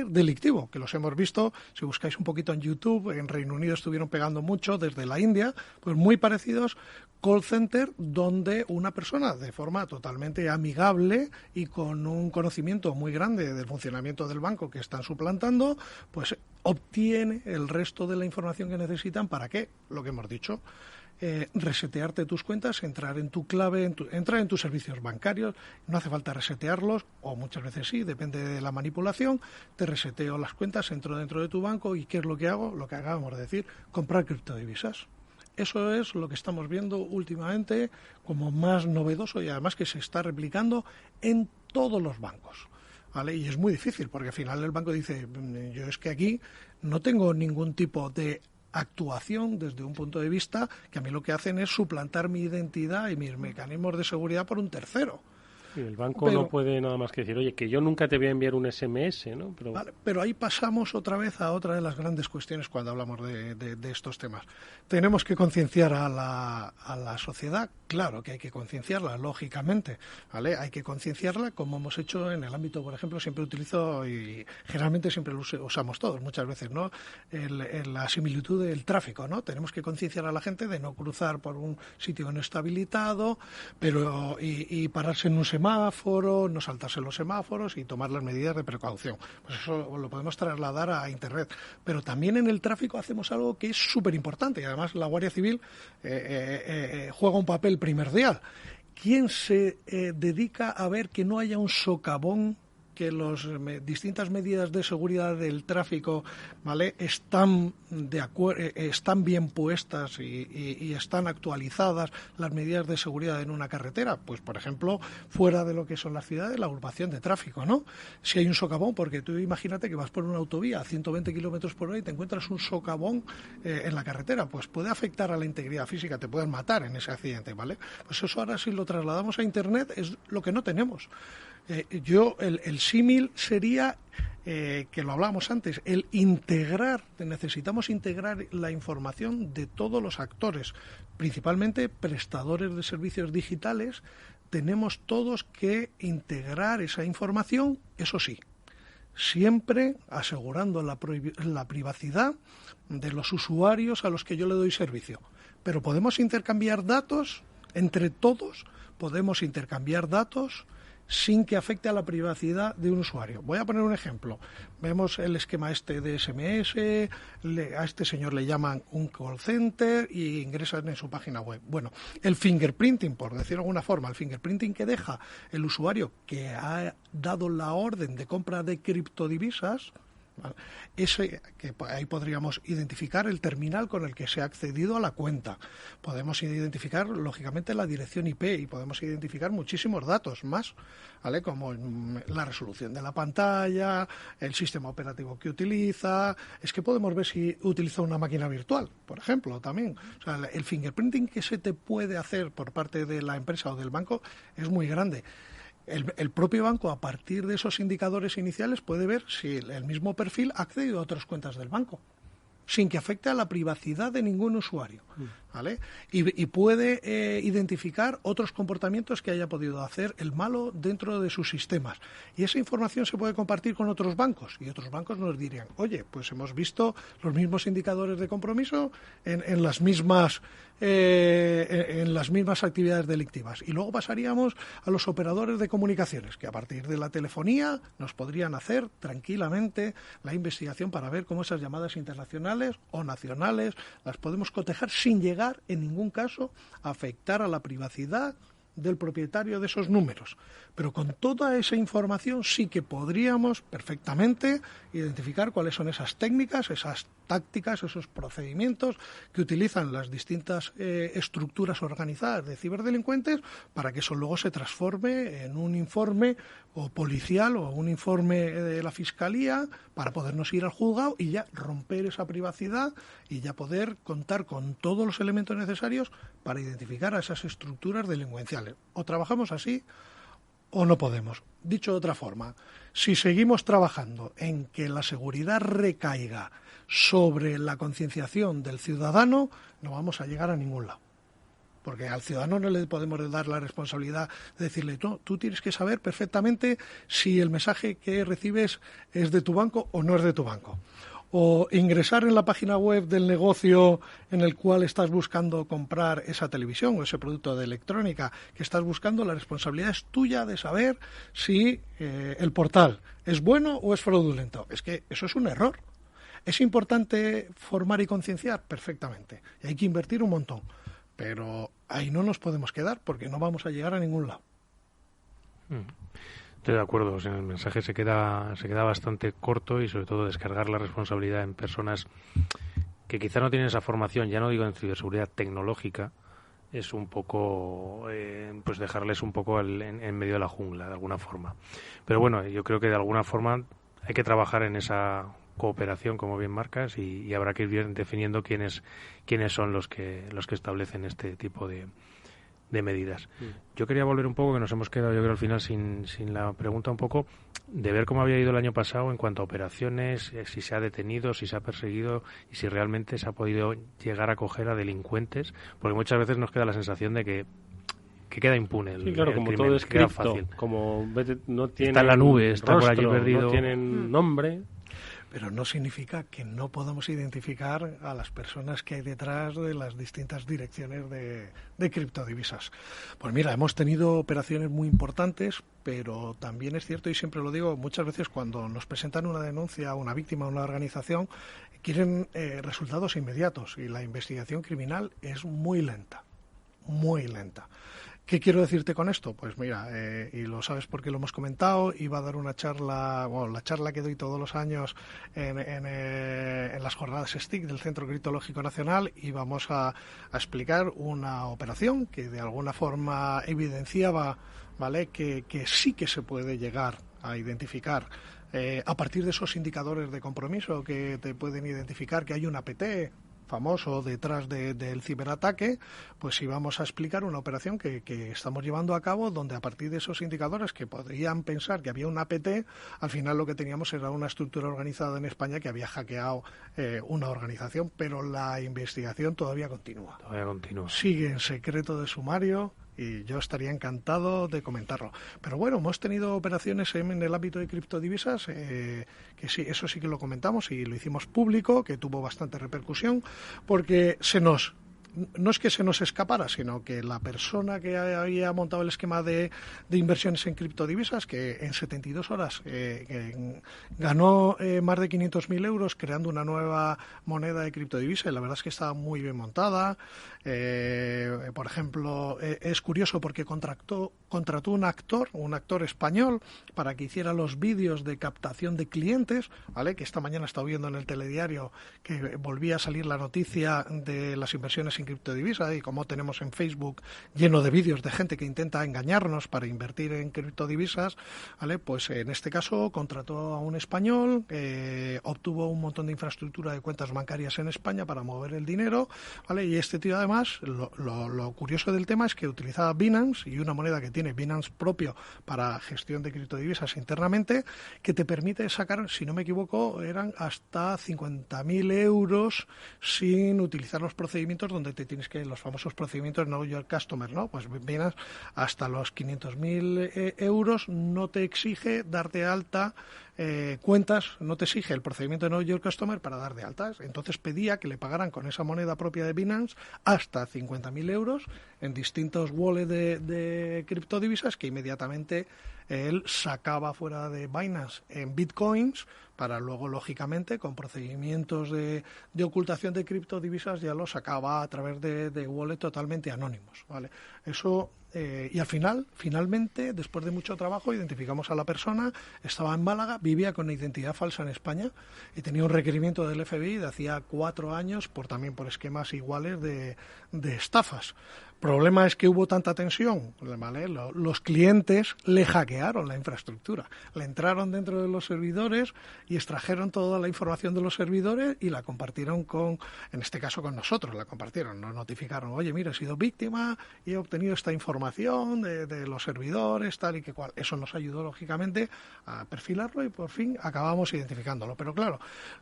delictivo, que los hemos visto, si buscáis un poquito en YouTube, en Reino Unido estuvieron pegando mucho, desde la India, pues muy parecidos, call center donde una persona de forma totalmente amigable y con un conocimiento muy grande del funcionamiento del banco que están suplantando, pues obtiene el resto de la información que necesitan para que, lo que hemos dicho, resetearte tus cuentas, entrar en tu clave, entrar en tus servicios bancarios. No hace falta resetearlos, o muchas veces sí, depende de la manipulación. Te reseteo las cuentas, entro dentro de tu banco y ¿qué es lo que hago? Lo que acabamos de decir, comprar criptodivisas. Eso es lo que estamos viendo últimamente como más novedoso y además que se está replicando en todos los bancos, ¿vale? Y es muy difícil porque al final el banco dice, yo es que aquí no tengo ningún tipo de actuación desde un punto de vista que a mí lo que hacen es suplantar mi identidad y mis mecanismos de seguridad por un tercero. Sí, el banco no puede nada más que decir, oye, que yo nunca te voy a enviar un SMS, ¿no? Pero ahí pasamos otra vez a otra de las grandes cuestiones cuando hablamos de estos temas. Tenemos que concienciar a la sociedad, claro que hay que concienciarla, lógicamente, ¿vale? Hay que concienciarla como hemos hecho en el ámbito, por ejemplo, siempre utilizo y generalmente siempre lo usamos todos, muchas veces, ¿no? La similitud del tráfico, ¿no? Tenemos que concienciar a la gente de no cruzar por un sitio no está habilitado, pero y pararse en un semáforo, no saltarse los semáforos y tomar las medidas de precaución. Pues eso lo podemos trasladar a Internet. Pero también en el tráfico hacemos algo que es súper importante y además la Guardia Civil juega un papel primordial. ¿Quién se dedica a ver que no haya un socavón, que las distintas medidas de seguridad del tráfico, ¿vale?, están bien puestas y están actualizadas las medidas de seguridad en una carretera? Pues, por ejemplo, fuera de lo que son las ciudades, la agrupación de tráfico, ¿no? Si hay un socavón, porque tú imagínate que vas por una autovía a 120 kilómetros por hora y te encuentras un socavón en la carretera, pues puede afectar a la integridad física, te pueden matar en ese accidente, ¿vale? Pues eso ahora, si lo trasladamos a Internet, es lo que no tenemos. El símil sería, que lo hablábamos antes, el integrar, necesitamos integrar la información de todos los actores, principalmente prestadores de servicios digitales. Tenemos todos que integrar esa información, eso sí, siempre asegurando la privacidad de los usuarios a los que yo le doy servicio. Pero podemos intercambiar datos entre todos, podemos intercambiar datos sin que afecte a la privacidad de un usuario. Voy a poner un ejemplo. Vemos el esquema de SMS, a este señor le llaman un call center y ingresan en su página web. Bueno, el fingerprinting, por decirlo de alguna forma, el fingerprinting que deja el usuario que ha dado la orden de compra de criptodivisas, ese, que ahí podríamos identificar el terminal con el que se ha accedido a la cuenta. Podemos identificar, lógicamente, la dirección IP y podemos identificar muchísimos datos más, ¿vale?, como la resolución de la pantalla, el sistema operativo que utiliza. Es que podemos ver si utiliza una máquina virtual, por ejemplo, también. O sea, el fingerprinting que se te puede hacer por parte de la empresa o del banco es muy grande. El propio banco, a partir de esos indicadores iniciales, puede ver si el mismo perfil ha accedido a otras cuentas del banco, sin que afecte a la privacidad de ningún usuario, ¿vale? Y puede identificar otros comportamientos que haya podido hacer el malo dentro de sus sistemas. Y esa información se puede compartir con otros bancos. Y otros bancos nos dirían, oye, pues hemos visto los mismos indicadores de compromiso en las mismas actividades delictivas. Y luego pasaríamos a los operadores de comunicaciones, que a partir de la telefonía nos podrían hacer tranquilamente la investigación para ver cómo esas llamadas internacionales o nacionales las podemos cotejar sin llegar en ningún caso a afectar a la privacidad del propietario de esos números. Pero con toda esa información sí que podríamos perfectamente identificar cuáles son esas técnicas, esas tácticas, esos procedimientos que utilizan las distintas estructuras organizadas de ciberdelincuentes para que eso luego se transforme en un informe o policial o un informe de la Fiscalía para podernos ir al juzgado y ya romper esa privacidad y ya poder contar con todos los elementos necesarios para identificar a esas estructuras delincuenciales. O trabajamos así o no podemos. Dicho de otra forma, si seguimos trabajando en que la seguridad recaiga sobre la concienciación del ciudadano, no vamos a llegar a ningún lado. Porque al ciudadano no le podemos dar la responsabilidad de decirle, tú tienes que saber perfectamente si el mensaje que recibes es de tu banco o no es de tu banco. O ingresar en la página web del negocio en el cual estás buscando comprar esa televisión o ese producto de electrónica que estás buscando, la responsabilidad es tuya de saber si el portal es bueno o es fraudulento. Es que eso es un error. ¿Es importante formar y concienciar? Perfectamente. Y hay que invertir un montón. Pero ahí no nos podemos quedar porque no vamos a llegar a ningún lado. Estoy de acuerdo, o sea, el mensaje se queda bastante corto y sobre todo descargar la responsabilidad en personas que quizá no tienen esa formación, ya no digo en ciberseguridad tecnológica, es un poco pues dejarles un poco en medio de la jungla de alguna forma. Pero bueno, yo creo que de alguna forma hay que trabajar en esa cooperación, como bien marcas, y habrá que ir definiendo quiénes son los que establecen este tipo de medidas. Yo quería volver un poco, que nos hemos quedado yo creo al final sin la pregunta un poco, de ver cómo había ido el año pasado en cuanto a operaciones, si se ha detenido, si se ha perseguido y si realmente se ha podido llegar a coger a delincuentes, porque muchas veces nos queda la sensación de que queda impune sí, claro, el como crimen, todo es cripto, fácil. Como no tiene está en la nube, está rostro, por allí perdido, no tienen nombre. Pero no significa que no podamos identificar a las personas que hay detrás de las distintas direcciones de criptodivisas. Pues mira, hemos tenido operaciones muy importantes, pero también es cierto, y siempre lo digo, muchas veces cuando nos presentan una denuncia a una víctima, a una organización, quieren resultados inmediatos y la investigación criminal es muy lenta, muy lenta. ¿Qué quiero decirte con esto? Pues mira, y lo sabes porque lo hemos comentado, iba a dar una charla, bueno, la charla que doy todos los años en las jornadas STIC del Centro Criptológico Nacional, y vamos a explicar una operación que de alguna forma evidenciaba, ¿vale?, que sí que se puede llegar a identificar a partir de esos indicadores de compromiso que te pueden identificar que hay un APT famoso detrás del ciberataque, pues íbamos a explicar una operación que estamos llevando a cabo donde a partir de esos indicadores que podrían pensar que había un APT, al final lo que teníamos era una estructura organizada en España que había hackeado una organización, pero la investigación todavía continúa. Sigue en secreto de sumario y yo estaría encantado de comentarlo. Pero bueno, hemos tenido operaciones en el ámbito de criptodivisas, que sí, eso sí que lo comentamos y lo hicimos público, que tuvo bastante repercusión, porque no es que se nos escapara, sino que la persona que había montado el esquema de inversiones en criptodivisas, que en 72 horas ganó más de 500.000 euros creando una nueva moneda de criptodivisa, y la verdad es que estaba muy bien montada. Por ejemplo, es curioso porque contrató un actor español para que hiciera los vídeos de captación de clientes, ¿vale?, que esta mañana he estado viendo en el telediario que volvía a salir la noticia de las inversiones en criptodivisa y como tenemos en Facebook lleno de vídeos de gente que intenta engañarnos para invertir en criptodivisas, ¿vale? Pues en este caso contrató a un español, obtuvo un montón de infraestructura de cuentas bancarias en España para mover el dinero, ¿vale? Y este tío además, lo curioso del tema es que utilizaba Binance, y una moneda que tiene Binance propio para gestión de criptodivisas internamente, que te permite sacar, si no me equivoco, eran hasta 50.000 euros sin utilizar los procedimientos donde te tienes que, los famosos procedimientos Know Your Customer, ¿no? Pues vienes hasta los 500.000 euros, no te exige dar de alta cuentas, no te exige el procedimiento de Know Your Customer para dar de altas. Entonces pedía que le pagaran con esa moneda propia de Binance hasta 50.000 euros en distintos wallets de criptodivisas que inmediatamente él sacaba fuera de Binance en bitcoins para luego, lógicamente, con procedimientos de ocultación de criptodivisas ya lo sacaba a través de wallet totalmente anónimos, ¿vale? Eso y finalmente, después de mucho trabajo, identificamos a la persona, estaba en Málaga, vivía con identidad falsa en España y tenía un requerimiento del FBI de hacía 4 años también por esquemas iguales de estafas. Problema es que hubo tanta tensión, ¿vale? Los clientes le hackearon la infraestructura, le entraron dentro de los servidores y extrajeron toda la información de los servidores y la compartieron en este caso con nosotros, la compartieron, nos notificaron, oye, mira, he sido víctima y he obtenido esta información de los servidores, tal y que cual. Eso nos ayudó, lógicamente, a perfilarlo y por fin acabamos identificándolo. Pero claro,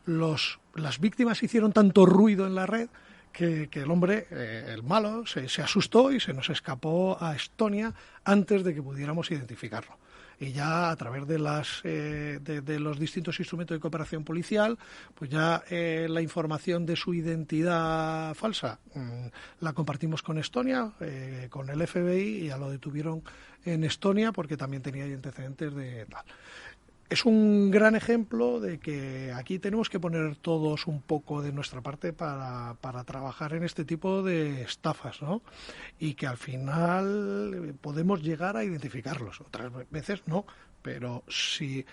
las víctimas hicieron tanto ruido en la red que el hombre, el malo, se asustó y se nos escapó a Estonia antes de que pudiéramos identificarlo. Y ya a través de los distintos instrumentos de cooperación policial, pues ya la información de su identidad falsa la compartimos con Estonia, con el FBI, y ya lo detuvieron en Estonia porque también tenía antecedentes de tal. Es un gran ejemplo de que aquí tenemos que poner todos un poco de nuestra parte para trabajar en este tipo de estafas, ¿no? Y que al final podemos llegar a identificarlos. Otras veces no, pero si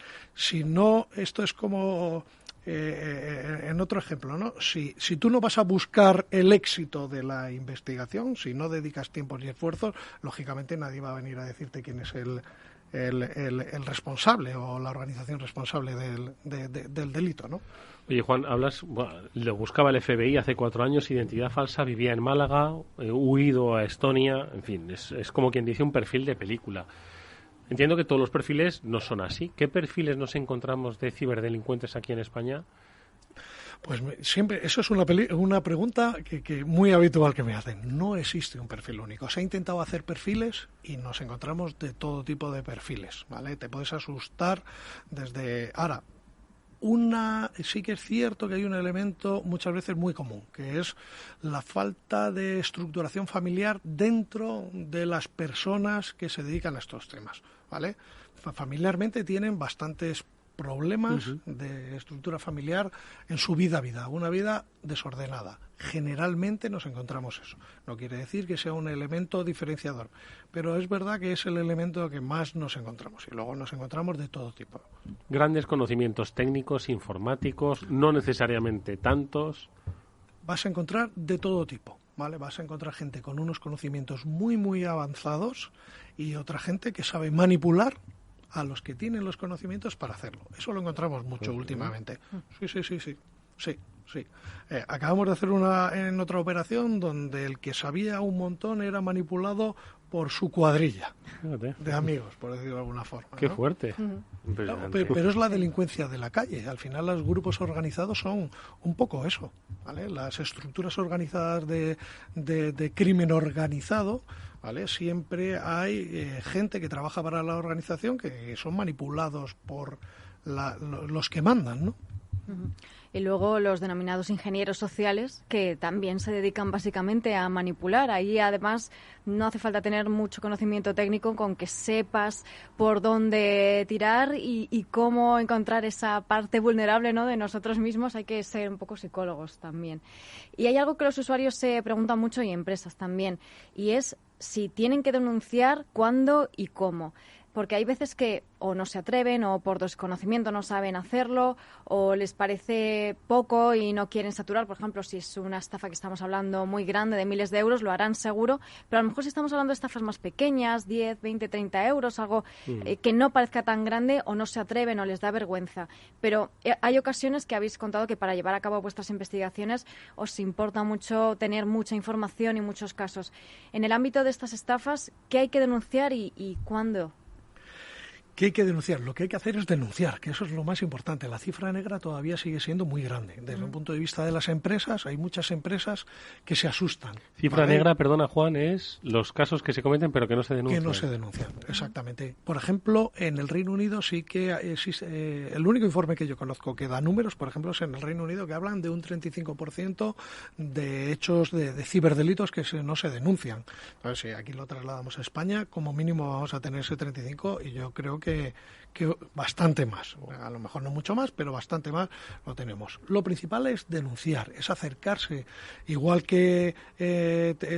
no, esto es como en otro ejemplo, ¿no? Si tú no vas a buscar el éxito de la investigación, si no dedicas tiempos y esfuerzos, lógicamente nadie va a venir a decirte quién es el responsable o la organización responsable del delito, ¿no? Oye, Juan, lo buscaba el FBI hace 4 años, identidad falsa, vivía en Málaga, huido a Estonia, en fin, es como quien dice un perfil de película. Entiendo que todos los perfiles no son así. ¿Qué perfiles nos encontramos de ciberdelincuentes aquí en España? Pues siempre, eso es una pregunta que muy habitual que me hacen. No existe un perfil único. Se ha intentado hacer perfiles y nos encontramos de todo tipo de perfiles, ¿vale? Te puedes asustar desde... Ahora, sí que es cierto que hay un elemento muchas veces muy común, que es la falta de estructuración familiar dentro de las personas que se dedican a estos temas, ¿vale? Familiarmente tienen bastantes problemas de estructura familiar en su vida, una vida desordenada. Generalmente nos encontramos eso. No quiere decir que sea un elemento diferenciador, pero es verdad que es el elemento que más nos encontramos y luego nos encontramos de todo tipo. Grandes conocimientos técnicos, informáticos, no necesariamente tantos. Vas a encontrar de todo tipo, ¿vale? Vas a encontrar gente con unos conocimientos muy, muy avanzados y otra gente que sabe manipular a los que tienen los conocimientos para hacerlo. Eso lo encontramos mucho últimamente. Sí. Acabamos de hacer en otra operación donde el que sabía un montón era manipulado por su cuadrilla de amigos, por decirlo de alguna forma. Qué ¿no? Fuerte. Pero es la delincuencia de la calle. Al final los grupos organizados son un poco eso, ¿vale? Las estructuras organizadas de crimen organizado, ¿vale? Siempre hay gente que trabaja para la organización que son manipulados por los que mandan, ¿no? Y luego los denominados ingenieros sociales, que también se dedican básicamente a manipular. Ahí, además, no hace falta tener mucho conocimiento técnico, con que sepas por dónde tirar y cómo encontrar esa parte vulnerable, ¿no?, de nosotros mismos. Hay que ser un poco psicólogos también. Y hay algo que los usuarios se preguntan mucho, y empresas también, y es si tienen que denunciar, cuándo y cómo. Porque hay veces que o no se atreven o por desconocimiento no saben hacerlo o les parece poco y no quieren saturar. Por ejemplo, si es una estafa que estamos hablando muy grande de miles de euros, lo harán seguro, pero a lo mejor si estamos hablando de estafas más pequeñas, 10, 20, 30 euros, algo que no parezca tan grande, o no se atreven o les da vergüenza. Pero hay ocasiones que habéis contado que para llevar a cabo vuestras investigaciones os importa mucho tener mucha información y muchos casos. En el ámbito de estas estafas, ¿qué hay que denunciar y cuándo? ¿Qué hay que denunciar? Lo que hay que hacer es denunciar, que eso es lo más importante. La cifra negra todavía sigue siendo muy grande. Desde un punto de vista de las empresas, hay muchas empresas que se asustan. Cifra negra, perdona Juan, es los casos que se cometen pero que no se denuncian. Que no se denuncian, exactamente. Por ejemplo, en el Reino Unido sí que existe, el único informe que yo conozco que da números, por ejemplo, es en el Reino Unido, que hablan de un 35% de hechos de ciberdelitos que no se denuncian. Entonces, si aquí lo trasladamos a España, como mínimo vamos a tener ese 35%, y yo creo que bastante más, a lo mejor no mucho más, pero bastante más lo tenemos. Lo principal es denunciar, es acercarse, igual que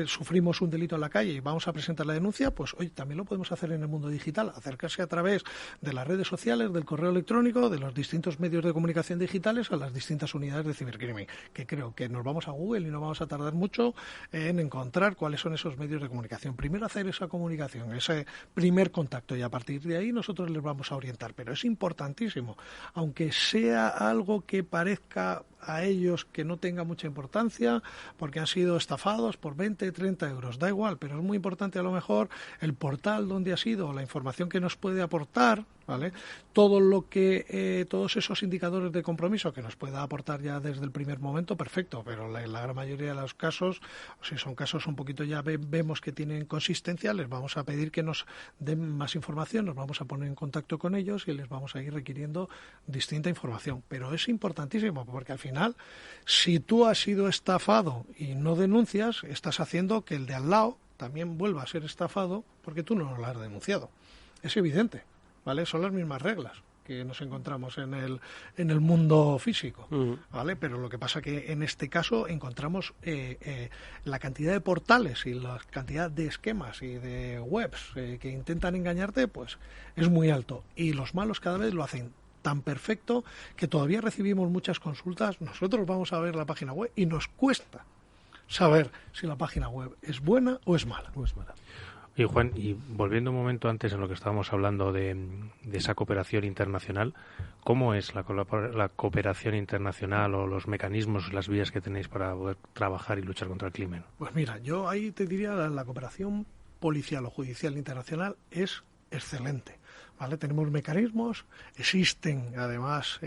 sufrimos un delito en la calle y vamos a presentar la denuncia, pues hoy también lo podemos hacer en el mundo digital, acercarse a través de las redes sociales, del correo electrónico, de los distintos medios de comunicación digitales a las distintas unidades de cibercrimen, que creo que nos vamos a Google y no vamos a tardar mucho en encontrar cuáles son esos medios de comunicación. Primero hacer esa comunicación, ese primer contacto, y a partir de ahí nosotros les vamos a orientar, pero es importantísimo, aunque sea algo que parezca a ellos que no tenga mucha importancia, porque han sido estafados por 20, 30 euros, da igual, pero es muy importante a lo mejor el portal donde ha sido, la información que nos puede aportar, ¿vale? Todo lo que, todos esos indicadores de compromiso que nos pueda aportar ya desde el primer momento, perfecto, pero la gran mayoría de los casos, si son casos un poquito ya vemos que tienen consistencia, les vamos a pedir que nos den más información, nos vamos a poner en contacto con ellos y les vamos a ir requiriendo distinta información, pero es importantísimo porque al final, si tú has sido estafado y no denuncias, estás haciendo que el de al lado también vuelva a ser estafado porque tú no lo has denunciado. Es evidente, ¿vale? Son las mismas reglas que nos encontramos en el mundo físico, ¿vale? Pero lo que pasa que en este caso encontramos la cantidad de portales y la cantidad de esquemas y de webs que intentan engañarte, pues es muy alto. Y los malos cada vez lo hacen tan perfecto que todavía recibimos muchas consultas. Nosotros vamos a ver la página web y nos cuesta saber si la página web es buena o es mala. Y Juan, y volviendo un momento antes en lo que estábamos hablando de esa cooperación internacional, ¿cómo es la cooperación internacional o los mecanismos, las vías que tenéis para poder trabajar y luchar contra el crimen? Pues mira, yo ahí te diría la cooperación policial o judicial internacional es excelente, ¿vale? Tenemos mecanismos, existen además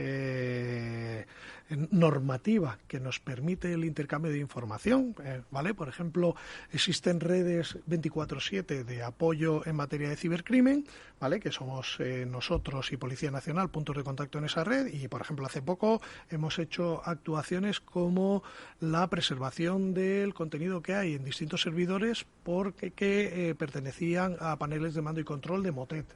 normativa que nos permite el intercambio de información, ¿vale? Por ejemplo, existen redes 24/7 de apoyo en materia de cibercrimen, ¿vale? Que somos nosotros y Policía Nacional puntos de contacto en esa red y, por ejemplo, hace poco hemos hecho actuaciones como la preservación del contenido que hay en distintos servidores porque pertenecían a paneles de mando y control de Motet.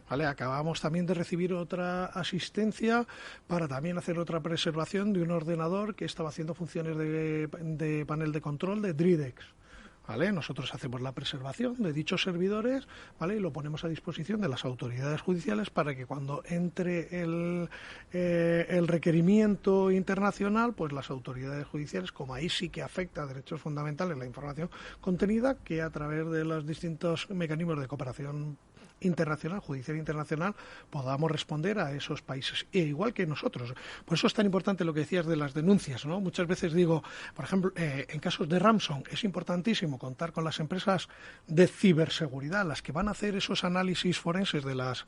¿Vale? Acabamos también de recibir otra asistencia para también hacer otra preservación de un ordenador que estaba haciendo funciones de panel de control de Dridex. ¿Vale? Nosotros hacemos la preservación de dichos servidores, ¿vale? Y lo ponemos a disposición de las autoridades judiciales para que cuando entre el requerimiento internacional, pues las autoridades judiciales, como ahí sí que afecta a derechos fundamentales la información contenida, que a través de los distintos mecanismos de cooperación internacional, judicial internacional, podamos responder a esos países, e igual que nosotros. Por eso es tan importante lo que decías de las denuncias, ¿no? Muchas veces digo, por ejemplo, en casos de ransom es importantísimo contar con las empresas de ciberseguridad, las que van a hacer esos análisis forenses de las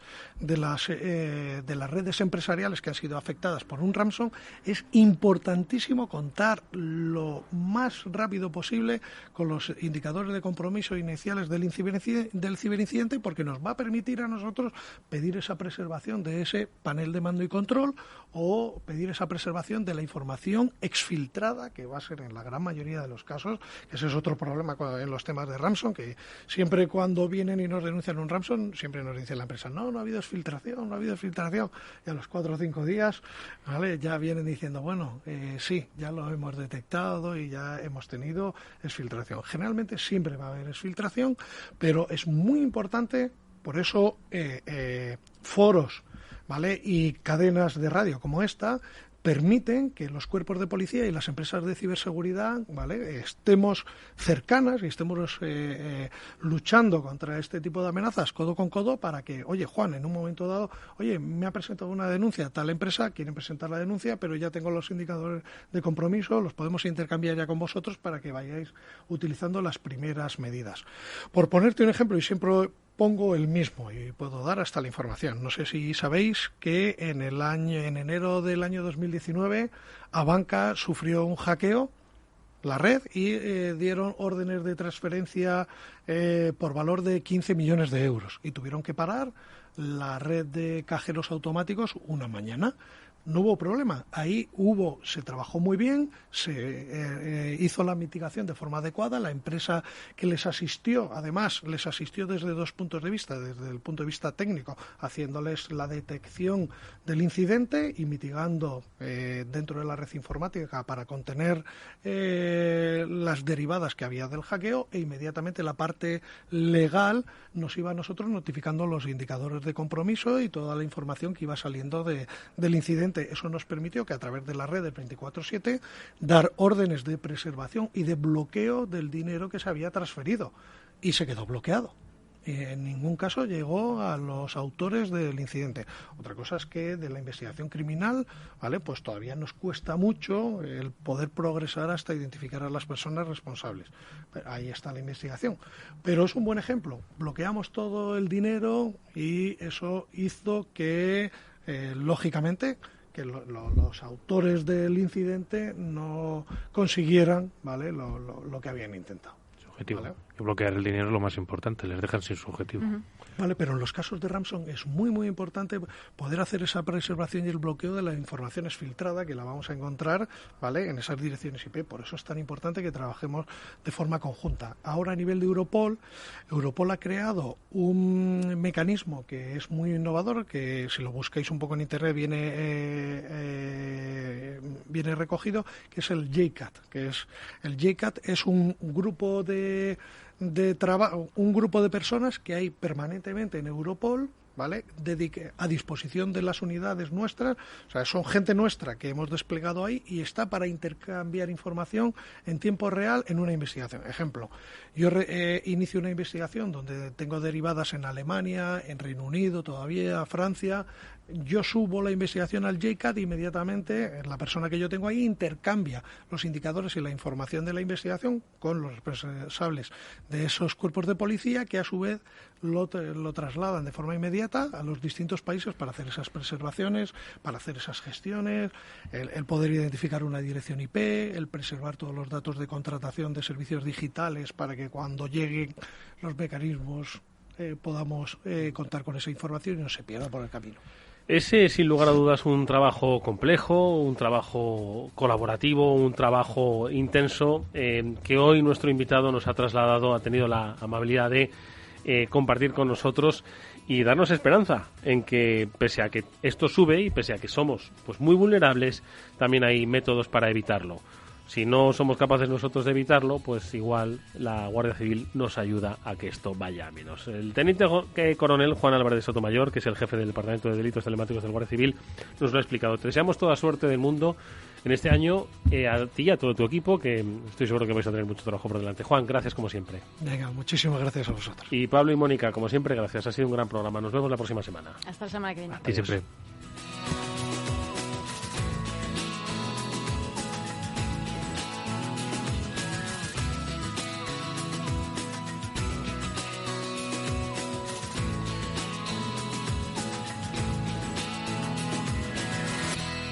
redes empresariales que han sido afectadas por un ransom. Es importantísimo contar lo más rápido posible con los indicadores de compromiso iniciales del ciberincidente, porque nos va a permitir a nosotros pedir esa preservación de ese panel de mando y control o pedir esa preservación de la información exfiltrada, que va a ser en la gran mayoría de los casos, que ese es otro problema en los temas de ransom, que siempre cuando vienen y nos denuncian un ransom, siempre nos dice la empresa, no ha habido exfiltración, y a los 4 o 5 días, ¿vale? Ya vienen diciendo, bueno, sí, ya lo hemos detectado y ya hemos tenido exfiltración. Generalmente siempre va a haber exfiltración, pero es muy importante. Por eso foros, ¿vale? Y cadenas de radio como esta permiten que los cuerpos de policía y las empresas de ciberseguridad, ¿vale?, estemos cercanas y estemos luchando contra este tipo de amenazas codo con codo para que, oye, Juan, en un momento dado, oye, me ha presentado una denuncia tal empresa, quieren presentar la denuncia, pero ya tengo los indicadores de compromiso, los podemos intercambiar ya con vosotros para que vayáis utilizando las primeras medidas. Por ponerte un ejemplo, y siempre pongo el mismo y puedo dar hasta la información. No sé si sabéis que en enero del año 2019 Abanca sufrió un hackeo, la red, y dieron órdenes de transferencia por valor de 15 millones de euros y tuvieron que parar la red de cajeros automáticos una mañana. no hubo problema. Ahí se trabajó muy bien, se hizo la mitigación de forma adecuada. La empresa que les asistió, además, les asistió desde dos puntos de vista. Desde el punto de vista técnico, haciéndoles la detección del incidente y mitigando dentro de la red informática para contener las derivadas que había del hackeo, e inmediatamente la parte legal nos iba a nosotros notificando los indicadores de compromiso y toda la información que iba saliendo del incidente. Eso nos permitió que a través de la red de 24/7 dar órdenes de preservación y de bloqueo del dinero que se había transferido, y se quedó bloqueado. En ningún caso llegó a los autores del incidente. Otra cosa es que de la investigación criminal, ¿vale?, pues todavía nos cuesta mucho el poder progresar hasta identificar a las personas responsables. Pero ahí está la investigación. Pero es un buen ejemplo. Bloqueamos todo el dinero y eso hizo que, lógicamente, que los autores del incidente no consiguieran, ¿vale?, lo que habían intentado. Objetivo. ¿Vale? Que bloquear el dinero es lo más importante, les dejan sin su objetivo. Vale, pero en los casos de Ramson es muy, muy importante poder hacer esa preservación y el bloqueo de la información filtrada, que la vamos a encontrar, ¿vale?, en esas direcciones IP. Por eso es tan importante que trabajemos de forma conjunta. Ahora, a nivel de Europol ha creado un mecanismo que es muy innovador, que si lo buscáis un poco en Internet viene recogido, que es el JCAT. El JCAT es un grupo de trabajo, un grupo de personas que hay permanentemente en Europol, ¿vale?, a disposición de las unidades nuestras. O sea, son gente nuestra que hemos desplegado ahí y está para intercambiar información en tiempo real en una investigación. Ejemplo, yo inicio una investigación donde tengo derivadas en Alemania, en Reino Unido, todavía Francia. Yo subo la investigación al JCAT y inmediatamente la persona que yo tengo ahí intercambia los indicadores y la información de la investigación con los responsables de esos cuerpos de policía, que a su vez lo trasladan de forma inmediata a los distintos países para hacer esas preservaciones, para hacer esas gestiones, el poder identificar una dirección IP, el preservar todos los datos de contratación de servicios digitales para que cuando lleguen los mecanismos podamos contar con esa información y no se pierda por el camino. Ese, sin lugar a dudas, un trabajo complejo, un trabajo colaborativo, un trabajo intenso, que hoy nuestro invitado nos ha trasladado, ha tenido la amabilidad de compartir con nosotros y darnos esperanza en que, pese a que esto sube y pese a que somos pues muy vulnerables, también hay métodos para evitarlo. Si no somos capaces nosotros de evitarlo, pues igual la Guardia Civil nos ayuda a que esto vaya a menos. El teniente coronel Juan Álvarez de Sotomayor, que es el jefe del Departamento de Delitos Telemáticos del Guardia Civil, nos lo ha explicado. Te deseamos toda suerte del mundo en este año, a ti y a todo tu equipo, que estoy seguro que vais a tener mucho trabajo por delante. Juan, gracias como siempre. Venga, muchísimas gracias a vosotros. Y Pablo y Mónica, como siempre, gracias. Ha sido un gran programa. Nos vemos la próxima semana. Hasta la semana que viene. A ti siempre.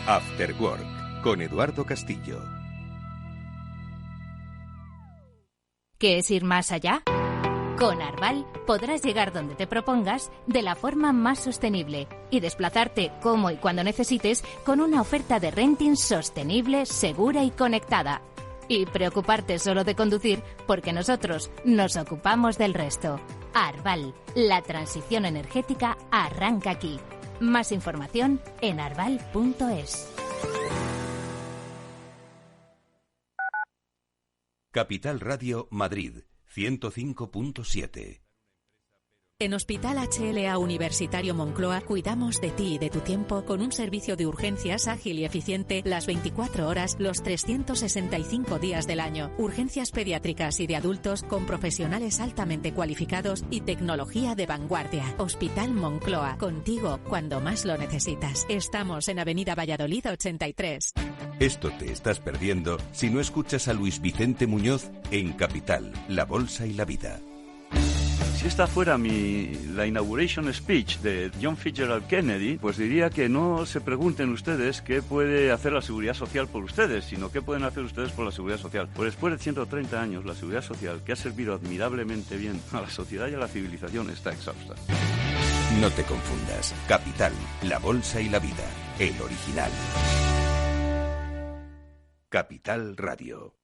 After Work, con Eduardo Castillo. ¿Qué es ir más allá? Con Arval podrás llegar donde te propongas de la forma más sostenible y desplazarte como y cuando necesites con una oferta de renting sostenible, segura y conectada. Y preocuparte solo de conducir porque nosotros nos ocupamos del resto. Arval, la transición energética arranca aquí. Más información en arval.es. Capital Radio Madrid 105.7. En Hospital HLA Universitario Moncloa cuidamos de ti y de tu tiempo con un servicio de urgencias ágil y eficiente las 24 horas, los 365 días del año. Urgencias pediátricas y de adultos con profesionales altamente cualificados y tecnología de vanguardia. Hospital Moncloa, contigo cuando más lo necesitas. Estamos en Avenida Valladolid 83. Esto te estás perdiendo si no escuchas a Luis Vicente Muñoz en Capital, La Bolsa y la Vida. Si esta fuera la inauguration speech de John Fitzgerald Kennedy, pues diría que no se pregunten ustedes qué puede hacer la Seguridad Social por ustedes, sino qué pueden hacer ustedes por la Seguridad Social. Pues después de 130 años, la Seguridad Social, que ha servido admirablemente bien a la sociedad y a la civilización, está exhausta. No te confundas. Capital, la bolsa y la vida. El original. Capital Radio.